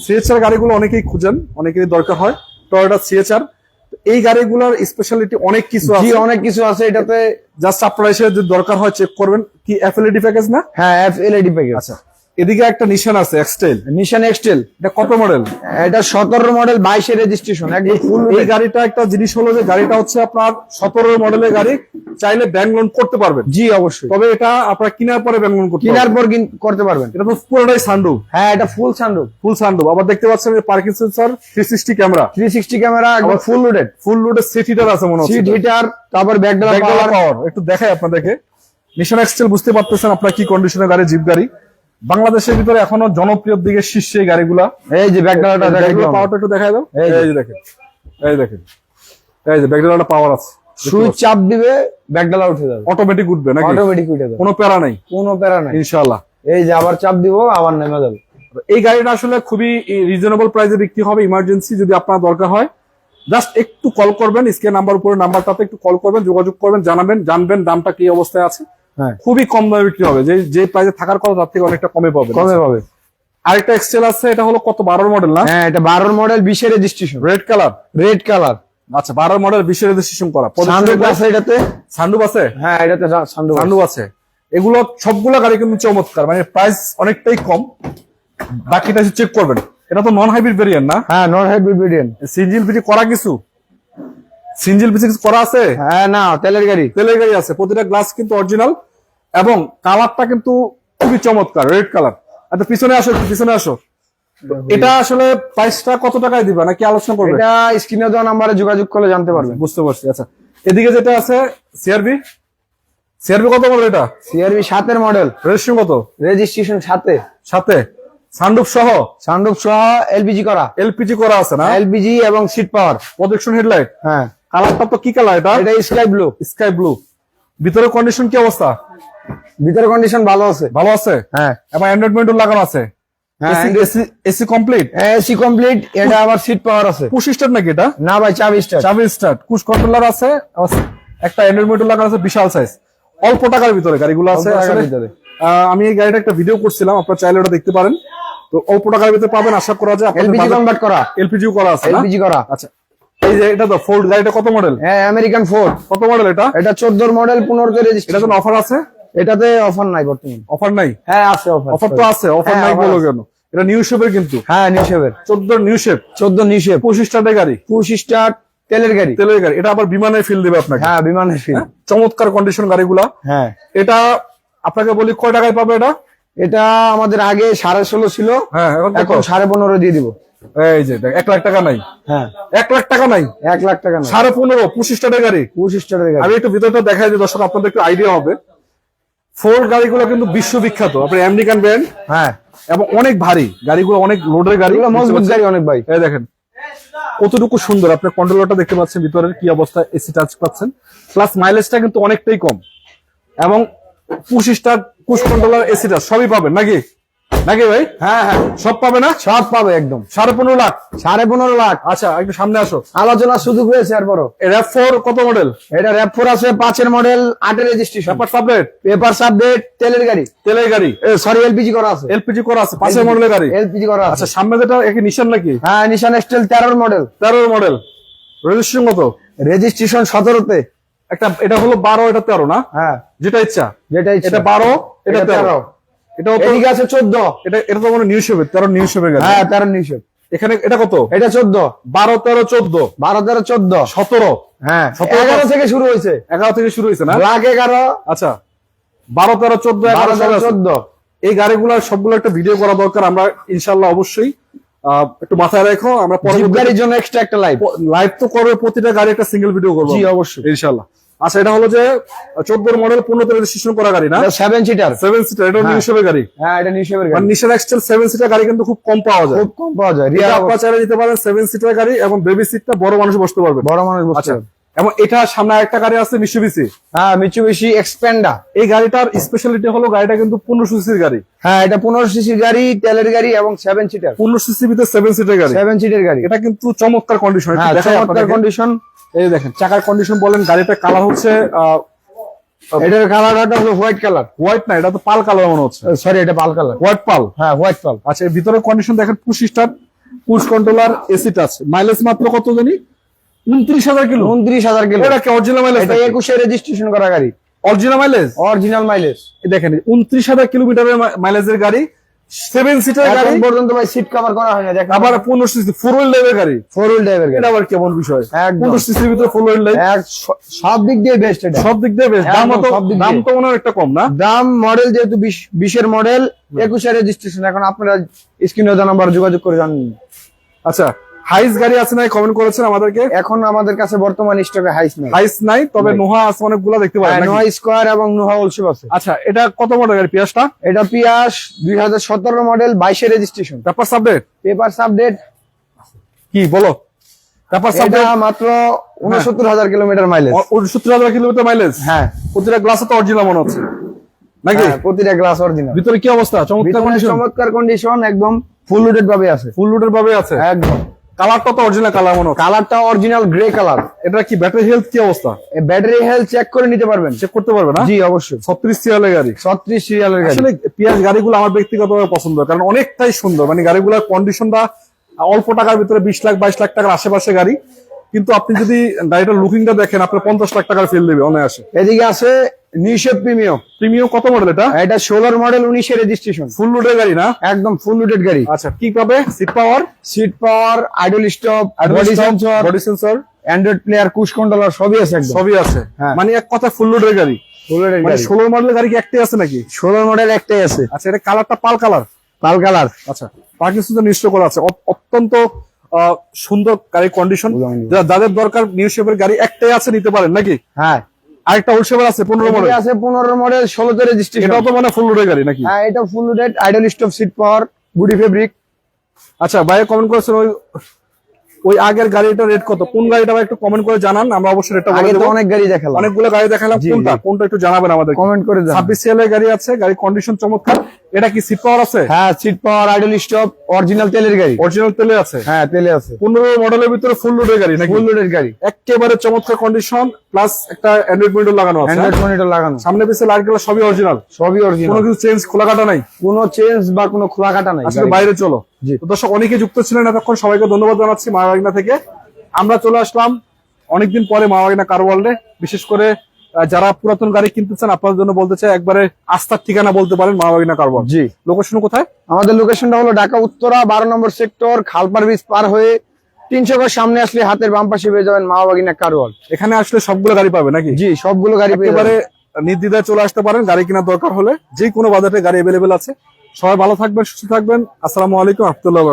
সিএচআর গাড়িগুলো অনেকেই খুঁজেন, অনেকেরই দরকার হয়। টয়োটা সিএচআর, এই গাড়িগুলোর স্পেশালিটি অনেক কিছু জি আছে। অনেক কিছু আছে এটাতে। জাস্ট আপনারা এসে যদি দরকার হয় চেক করবেন। কি এফএলইডি প্যাকেজ না? হ্যাঁ এফএলইডি প্যাকেজ। আচ্ছা, এদিকে একটা নিশান আছে এক্সটেল, নিশান এক্সটেল। এটা কত মডেল? এটা 17 মডেল, 22 এর রেজিস্ট্রেশন, একদম ফুল। এই গাড়িটা একটা জিনিস হলো যে গাড়িটা হচ্ছে আপনার 17 মডেলের গাড়ি, চাইলে ব্যাংক লোন করতে পারবেন। জি অবশ্যই, তবে এটা আপনার কেনার পরে ব্যাংক লোন করতে কেনার পারবেন। পর করতে পারবেন। এটা তো পুরোটাই সানরুফ। হ্যাঁ এটা ফুল সানরুফ, ফুল সানরুফ। আবার দেখতে পাচ্ছেন পার্কিং সেন্সর, 360 ক্যামেরা, 360 ক্যামেরা, একদম ফুল লোডেড। ফুল লোডের সিট হিটার আছে মনে হচ্ছে। সিট হিটার, তারপর ব্যাকডালা পাওয়ার। পাওয়ার একটু দেখাই আপনাদেরকে। নিশান এক্সটেল, বুঝতে পারতেছেন আপনার কি কন্ডিশনের গাড়ি, জিপ গাড়ি। বাংলাদেশের ভিতরে এখনো জনপ্রিয় দিকে শীর্ষে এই গাড়িগুলা। এই যে ব্যাকডালাটা দেখলাম, পাওয়ারটা একটু দেখাই দাও। এই যে। এই যে দেখেন, এই দেখেন, এই যে ব্যাকডালাটা পাওয়ার আছে, সুইচ চাপ দিবে ব্যাকডালা উঠে যাবে, অটোমেটিক উঠবে নাকি? অটোমেটিক উঠে যাবে, কোনো প্যারা নাই, কোনো প্যারা নাই ইনশাআল্লাহ। এই যে আবার চাপ দিব আবার নেমে যাবে। এই গাড়িটা আসলে খুবই রিজনেবল প্রাইসে বিক্রি হবে। ইমার্জেন্সি যদি আপনার দরকার হয় জাস্ট একটু কল করবেন, স্ক্রিন নাম্বার উপরে নাম্বারটাতে একটু কল করবেন, যোগাযোগ করবেন, জানবেন দামটা কি অবস্থায় আছে। হ্যাঁ, খুবই কম দামে বিক্রি হবে, যে প্রাইসে থাকার কথা তার থেকে অনেকটা কমে পাবে। কমে পাবে। আরেকটা এক্সেল আছে, এটা হলো কত 12 মডেল না? হ্যাঁ, এটা 12 model 20 registration, red colour, red colour. আচ্ছা 12 মডেল 20 রেজিস্ট্রেশন করা। সানরুফ আছে এটাতে, সানরুফ আছে, হ্যাঁ এটাতে সানরুফ সানরুফ আছে। এগুলো সবগুলো গাড়ি কিন্তু চমৎকার, মানে প্রাইস অনেকটাই কম। বাকিটা চেক করবেন। এটা তো নন হাইব্রিড ভেরিয়েন্ট না? হ্যাঁ, নন হাইব্রিড ভেরিয়েন্ট। সিনজিল পিজি করা কিছু, সিনজিল পিজি কিছু করা আছে? হ্যাঁ, না তেলের গাড়ি, তেলের গাড়ি আছে। প্রতিটা গ্লাস কিন্তু অরিজিনাল এবং কালারটা কিন্তু খুবই চমৎকার, রেড কালার। আচ্ছা পিছনে আসো, একটু পিছনে আসো। এটা আসলে প্রাইসটা কত টাকায় দিবা নাকি আলোচনা করবে? এটা স্ক্রিনে দেওয়া নাম্বারে যোগাযোগ করলে জানতে পারবেন। বুঝতে পারছি। আচ্ছা এদিকে যেটা আছে সিআরবি, সিআরবি কত মডেল এটা? সিআরবি 7 মডেল, রেজিস্ট্রেশন কত? রেজিস্ট্রেশন 7, সাথে সানরুফ সহ, সানরুফ সহ, এলপিজি করা, এলপিজি করা আছে না? এলপিজি এবং সিট পাওয়ার, প্রজেকশন হেডলাইট। হ্যাঁ। কালারটা তো কি কালার এটা? এটা স্কাই ব্লু, স্কাই ব্লু। ভিতরে কন্ডিশন কি অবস্থা? ভিতরে কন্ডিশন ভালো আছে, ভালো আছে। হ্যাঁ এবং অ্যান্ড্রয়েড মনিটর লাগানো আছে। হ্যাঁ, এসি কমপ্লিট, এসি কমপ্লিট। এটা আবার সিট পাওয়ার আছে। পুশ স্টার্ট নাকি এটা? না ভাই, চাবি স্টার্ট, চাবি স্টার্ট, পুশ কন্ট্রোলার আছে, একটা অ্যান্ড্রয়েড মনিটর লাগানো আছে, বিশাল সাইজ। অল্প টাকার ভিতরে গাড়িগুলো আছে আসলে। আমি এই গাড়িটা একটা ভিডিও করছিলাম, আপনারা চাইলে ওটা দেখতে পারেন। তো অল্প টাকার ভিতরে পাবেন, আশা করা যায়। এলপিজি কনভার্ট করা, এলপিজিও করা আছে না? এলপিজি করা। আচ্ছা এই যে এটা তো ফোর্ড গাড়িটা কত মডেল? হ্যাঁ, আমেরিকান ফোর্ড। কত মডেল এটা? এটা 14 মডেল, 15 রেজিস্ট্রেশন। এটা তো অফার আছে? এটাতে অফার নাই বর্তমানে। অফার নাই? হ্যাঁ আছে অফার, অফার তো আছে, অফার হ্যাঁ, নাই offer বলো আছে। কেন? এটা নিউ শেপের কিন্তু। হ্যাঁ, নিউ শেপের, 14 নিউ শেপ, 14 নিউ শেপ, 25 স্টার্টের গাড়ি, পুশ স্টার্ট, তেলের গাড়ি, তেলের গাড়ি। এটা আবার বিমানের ফিল দেবে আপনাকে। হ্যাঁ বিমানের ফিল। চমৎকার কন্ডিশন গাড়িগুলা। হ্যাঁ, এটা আপনাকে বলি কয় টাকায় পাবে এটা? এটা আমাদের আগে 16.5 ছিল, হ্যাঁ এখন 15.5 দিয়ে দিব। এই যে 1 লাখ টাকা নাই, হ্যাঁ 1 লাখ টাকা নাই, 1 লাখ টাকা না, 15.5 25 স্টার্টের গাড়ি, পুশ স্টার্টের গাড়ি। আমি একটু ভিতরটা দেখাই দিই দর্শক, আপনাদের একটু আইডিয়া হবে। ফোর্ড গাড়িগুলো কিন্তু বিশ্ববিখ্যাত, আপনার আমেরিকান ব্র্যান্ড হ্যাঁ, এবং অনেক ভারী গাড়িগুলো, অনেক লোডের গাড়ি, এগুলো মজবুত গাড়ি অনেক ভাই। এই দেখেন কতটুকু সুন্দর। আপনি কন্ট্রোলারটা দেখতে পাচ্ছেন, ভিতরের কি অবস্থা, এসি টাচ পাচ্ছেন, প্লাস মাইলেজটা কিন্তু অনেকটাই কম। এবং push start, push controller, AC touch সবই পাবেন নাকি? নাকি ভাই? হ্যাঁ হ্যাঁ, সব পাবে না? সব পাবে একদম। 15.5 লাখ, 15.5 লাখ। আচ্ছা একটু সামনে আসো, আলোচনার সুযোগ রয়েছে এরপরও। RAV4 কত মডেল? এটা RAV4 আছে 5 model, 8 registration, paper sublet, paper update, তেলের গাড়ি, তেলের গাড়ি, সরি এলপিজি করা আছে, এলপিজি করা আছে, 5 মডেলের গাড়ি, এলপিজি করা আছে। আচ্ছা সামনে যেটা একই নিশান নাকি? হ্যাঁ, নিশান এক্সটেল 13 মডেল, 13 মডেল, রেজিস্ট্রেশন কত? রেজিস্ট্রেশন 17 তে। একটা এটা হলো 12, এটা 13 না? হ্যাঁ, যেটা ইচ্ছা, যেটা ইচ্ছা। এটা 12, এটা এটা 13, 13, এটাও তো, এদিকে আছে 14। এটা তো মানে নিউ শেপের, 13 নিউ শেপের গাড়ি। হ্যাঁ 13 নিউ শেপ। এখানে এটা কত? এটা 14, 12 13 14 12 13 14, 17, হ্যাঁ 17 11 থেকে শুরু হয়েছে, 11 থেকে শুরু হয়েছে না? ব্ল্যাক 11, আচ্ছা 12 13 14 12 11 13 14। এই গাড়িগুলোর সবগুলো একটা ভিডিও করা দরকার। আমরা ইনশাআল্লাহ অবশ্যই একটু মাথায় রাখো, আমরা জিপ গাড়ির জন্য এক্সট্রা একটা লাইভ লাইভ তো করবে, প্রতিটা গাড়ি একটা সিঙ্গেল ভিডিও করবো। জি অবশ্যই ইনশাআল্লাহ। আচ্ছা এটা হলো যে 14 মডেল 15 তে রেজিস্ট্রেশন করা গাড়ি না? 7 সিটার, 7 সিটার, এটা নিউ শেপের গাড়ি। হ্যাঁ এটা নিউ শেপের গাড়ি, মানে নিশান এক্সটেল 7 সিটার গাড়ি কিন্তু খুব কম পাওয়া যায়, খুব কম পাওয়া যায়। এটা রিয়া আপনারা চাইলে নিতে পারেন 7 সিটার গাড়ি, এবং বেবি সিটটা বড় মানুষ বসতে পারবে। বড় মানুষ বসতে আচ্ছা পারবে। এবং এটা সামনে আরেকটা গাড়ি আছে মিৎসুবিশি। হ্যাঁ মিৎসুবিশি এক্সপেন্ডার। এই গাড়িটার স্পেশালিটি হলো গাড়িটা কিন্তু 15 সিসির গাড়ি। হ্যাঁ এটা 15 সিসির গাড়ি, তেলের গাড়ি এবং 7 সিটার, 15 সিসির ভিতরে 7 সিটার গাড়ি, 7 সিটের গাড়ি। এটা কিন্তু চমৎকার কন্ডিশন। হ্যাঁ চমৎকার কন্ডিশন। এই দেখেন চাকার কন্ডিশন বলেন, গাড়িটার কালার হচ্ছে এটার কালারটা হলো হোয়াইট কালার, হোয়াইট না, এটা তো পাল কালার মনে হচ্ছে। সরি এটা পাল কালার, হোয়াইট পাল, হ্যাঁ হোয়াইট পাল। আচ্ছা এর ভিতরে কন্ডিশন দেখেন, push start, push controller, AC touch, mileage মাত্র কত জানি 29,000 কিলো। 29,000 কিলো। এটা কি অরিজিনাল মাইলেজ? এটা 21 রেজিস্ট্রেশন করা গাড়ি, অরিজিনাল মাইলেজ, অরিজিনাল মাইলেজ। দেখেন 29,000 কিলোমিটারের মাইলেজের গাড়ি, 7 সিটার গাড়ি, এখন পর্যন্ত ভাই সিট কভার করা হয় না, দেখেন আবার 15 সিসি 4 হুইল ড্রাইভের গাড়ি, 4 হুইল ড্রাইভের গাড়ি। এটা আবার কেমন বিষয়? একদম 15 সিসির ভিতরে 4 হুইল ড্রাইভ, সব দিক দিয়ে বেস্ট এটা, সব দিক দিয়ে বেশ। দাম একদম তো, সব দিক দাম দিয়ে। তো মনে হয় একটা কম না? দাম মডেল যেহেতু 20 এর মডেল, 21 এর রেজিস্ট্রেশন। এখন আপনারা স্ক্রিনে দেওয়া নাম্বার যোগাযোগ করে জানেন। আচ্ছা হাইস গাড়ি আছে নাই কমেন্ট করেছেন আমাদেরকে। এখন আমাদের কাছে বর্তমান স্টকে হাইস নেই। হাইস নাই, তবে নাই। নোহা আছে অনেকগুলো দেখতে পারেন নাকি? নোহা স্কোয়ার এবং নোহা ওলশিপ আছে। আচ্ছা, এটা কত মডেল গাড়ি পিয়াসটা? এটা পিয়াস 2017 model, 22 registration. Paper update paper update কি বলো? পেপার এটা আপডেট মাত্র 69,000 কিলোমিটার মাইলেজ। 70,000 kilometre mileage. হ্যাঁ, প্রতিটা গ্লাস তো অরিজিনাল মনে হচ্ছে নাকি? প্রতিটা গ্লাস অরিজিনাল। ভিতরে কি অবস্থা? চমৎকার কন্ডিশন, চমৎকার কন্ডিশন, একদম ফুল লোডেড ভাবে আছে। ফুল লোডের ভাবে আছে একদম। কালারটা তো অরিজিনাল কালার মনে হচ্ছে। কালারটা অরিজিনাল গ্রে কালার। এটা কি ব্যাটারি হেলথ কি অবস্থা? ব্যাটারি হেলথ চেক করে নিতে পারবেন। চেক করতে পারবে না? জি অবশ্যই। 36 সিরিয়ালের গাড়ি। 36 সিরিয়ালের গাড়ি। আসলে পিয়াস গাড়িগুলো আমার ব্যক্তিগতভাবে পছন্দ, কারণ অনেকটাই সুন্দর। মানে গাড়িগুলোর কন্ডিশনটা অল্প টাকার ভিতরে 20 লাখ 22 লাখ টাকার আশেপাশে গাড়ি, কিন্তু আপনি যদি গাড়িটার লুকিংটা দেখেন আপনার 50 লাখ টাকার ফিল দেবে অনায়াসে। এদিকে আছে নিউশেপ প্রিমিয়াম। প্রিমিয়াম কত মডেল এটা? এটা 16 মডেল, 19 রেজিস্ট্রেশন। ফুল লোডের গাড়ি না? একদম ফুল লোডেড গাড়ি। আচ্ছা, কি পাবে? Seat power, seat power, idle stop, body sensor, Android player, cruise controller সবই আছে একদম। সবই আছে। হ্যাঁ। মানে এক কথা ফুল লোডের গাড়ি। ফুল লোডেড মানে গাড়ি। 16 মডেলের গাড়ি কি একটাই আছে নাকি? 16 মডেল একটাই আছে। আচ্ছা, এটা কালারটা পাল কালার। পাল কালার। আচ্ছা, পাকিস্তান নিশ্চয় করা আছে। অত্যন্ত সুন্দর গাড়ির কন্ডিশন। যাদের দরকার নিউ শেপের গাড়ি একটাই আছে, নিতে পারেন নাকি? হ্যাঁ, আরেকটা ওল্ড শেপের আছে 15 মডেল। আছে 15 মডেল, 16 তে রেজিস্ট্রেশন। এটাও তো মানে ফুল লোডের গাড়ি নাকি? হ্যাঁ, এটা full loaded, idle stop, seat power, গুডি ফেব্রিক। আচ্ছা, ভাইয়া কমেন্ট করেছেন ওই আগের গাড়িটার রেট কত? কোন গাড়িটা ভাই একটু কমেন্ট করে জানান, আমরা অবশ্যই রেটটা বলে আগে তো দেব। অনেক গাড়ি দেখালাম, অনেকগুলো গাড়ি দেখালাম, জি, কোনটা জি। কোনটা একটু জানাবেন আমাদের। কমেন্ট করে জানান। 26 সিএলের গাড়ি আছে, গাড়ির কন্ডিশন চমৎকার। এটা কি সিট পাওয়ার আছে? হ্যাঁ, seat power, idle stop, original তেলের গাড়ি। অরিজিনাল তেলে আছে? হ্যাঁ, তেলে আছে। 15 মডেলের ভিতরে ফুল লোডের গাড়ি নাকি? ফুল লোডেড গাড়ি, একেবারে চমৎকার কন্ডিশন, প্লাস একটা অ্যান্ড্রয়েড মনিটর লাগানো আছে। অ্যান্ড্রয়েড মনিটর লাগানো, সামনে পিছে লাইট গুলো সবই অরিজিনাল, সবই অরিজিনাল, কোনো কিছু চেঞ্জ খোলা কাটা নাই, কোনো চেঞ্জ বা কোনো খোলা কাটা নাই। আসলে বাইরে চলো। জি। তো দর্শক, অনেকে যুক্ত ছিলেন এতক্ষণ, সবাইকে ধন্যবাদ জানাচ্ছি মাওয়াগিনা থেকে। আমরা চলে আসলাম অনেকদিন পরে মাওয়াগিনা কার ওয়ার্ল্ডে। বিশেষ করে যারা পুরাতন গাড়ি কিনতে চান, আপনাদের জন্য বলতে চাই, একবারে আস্থার ঠিকানা বলতে পারেন মাওয়াগিনা কার ওয়ার্ল্ড। জি। লোকেশন কোথায়? আমাদের লোকেশনটা হলো ঢাকা উত্তরা 12 নম্বর সেক্টর, খালপার ব্রিজ পার হয়ে 300 গজ সামনে আসলে হাতের বাম পাশে পেয়ে যাবেন মাওয়াগিনা কার ওয়ার্ল্ড। এখানে আসলে সবগুলো গাড়ি পাবে নাকি? জি, সবগুলো গাড়ি পেয়ে একেবারে যাবেন। নির্দ্বিধায় চলে আসতে পারেন গাড়ি কেনার দরকার হলে। যে কোনো বাজেটে গাড়ি অ্যাভেলেবেল আছে। সবাই ভালো থাকবেন, সুস্থ থাকবেন। আসসালামু আলাইকুম, রহমতুল্লাহ।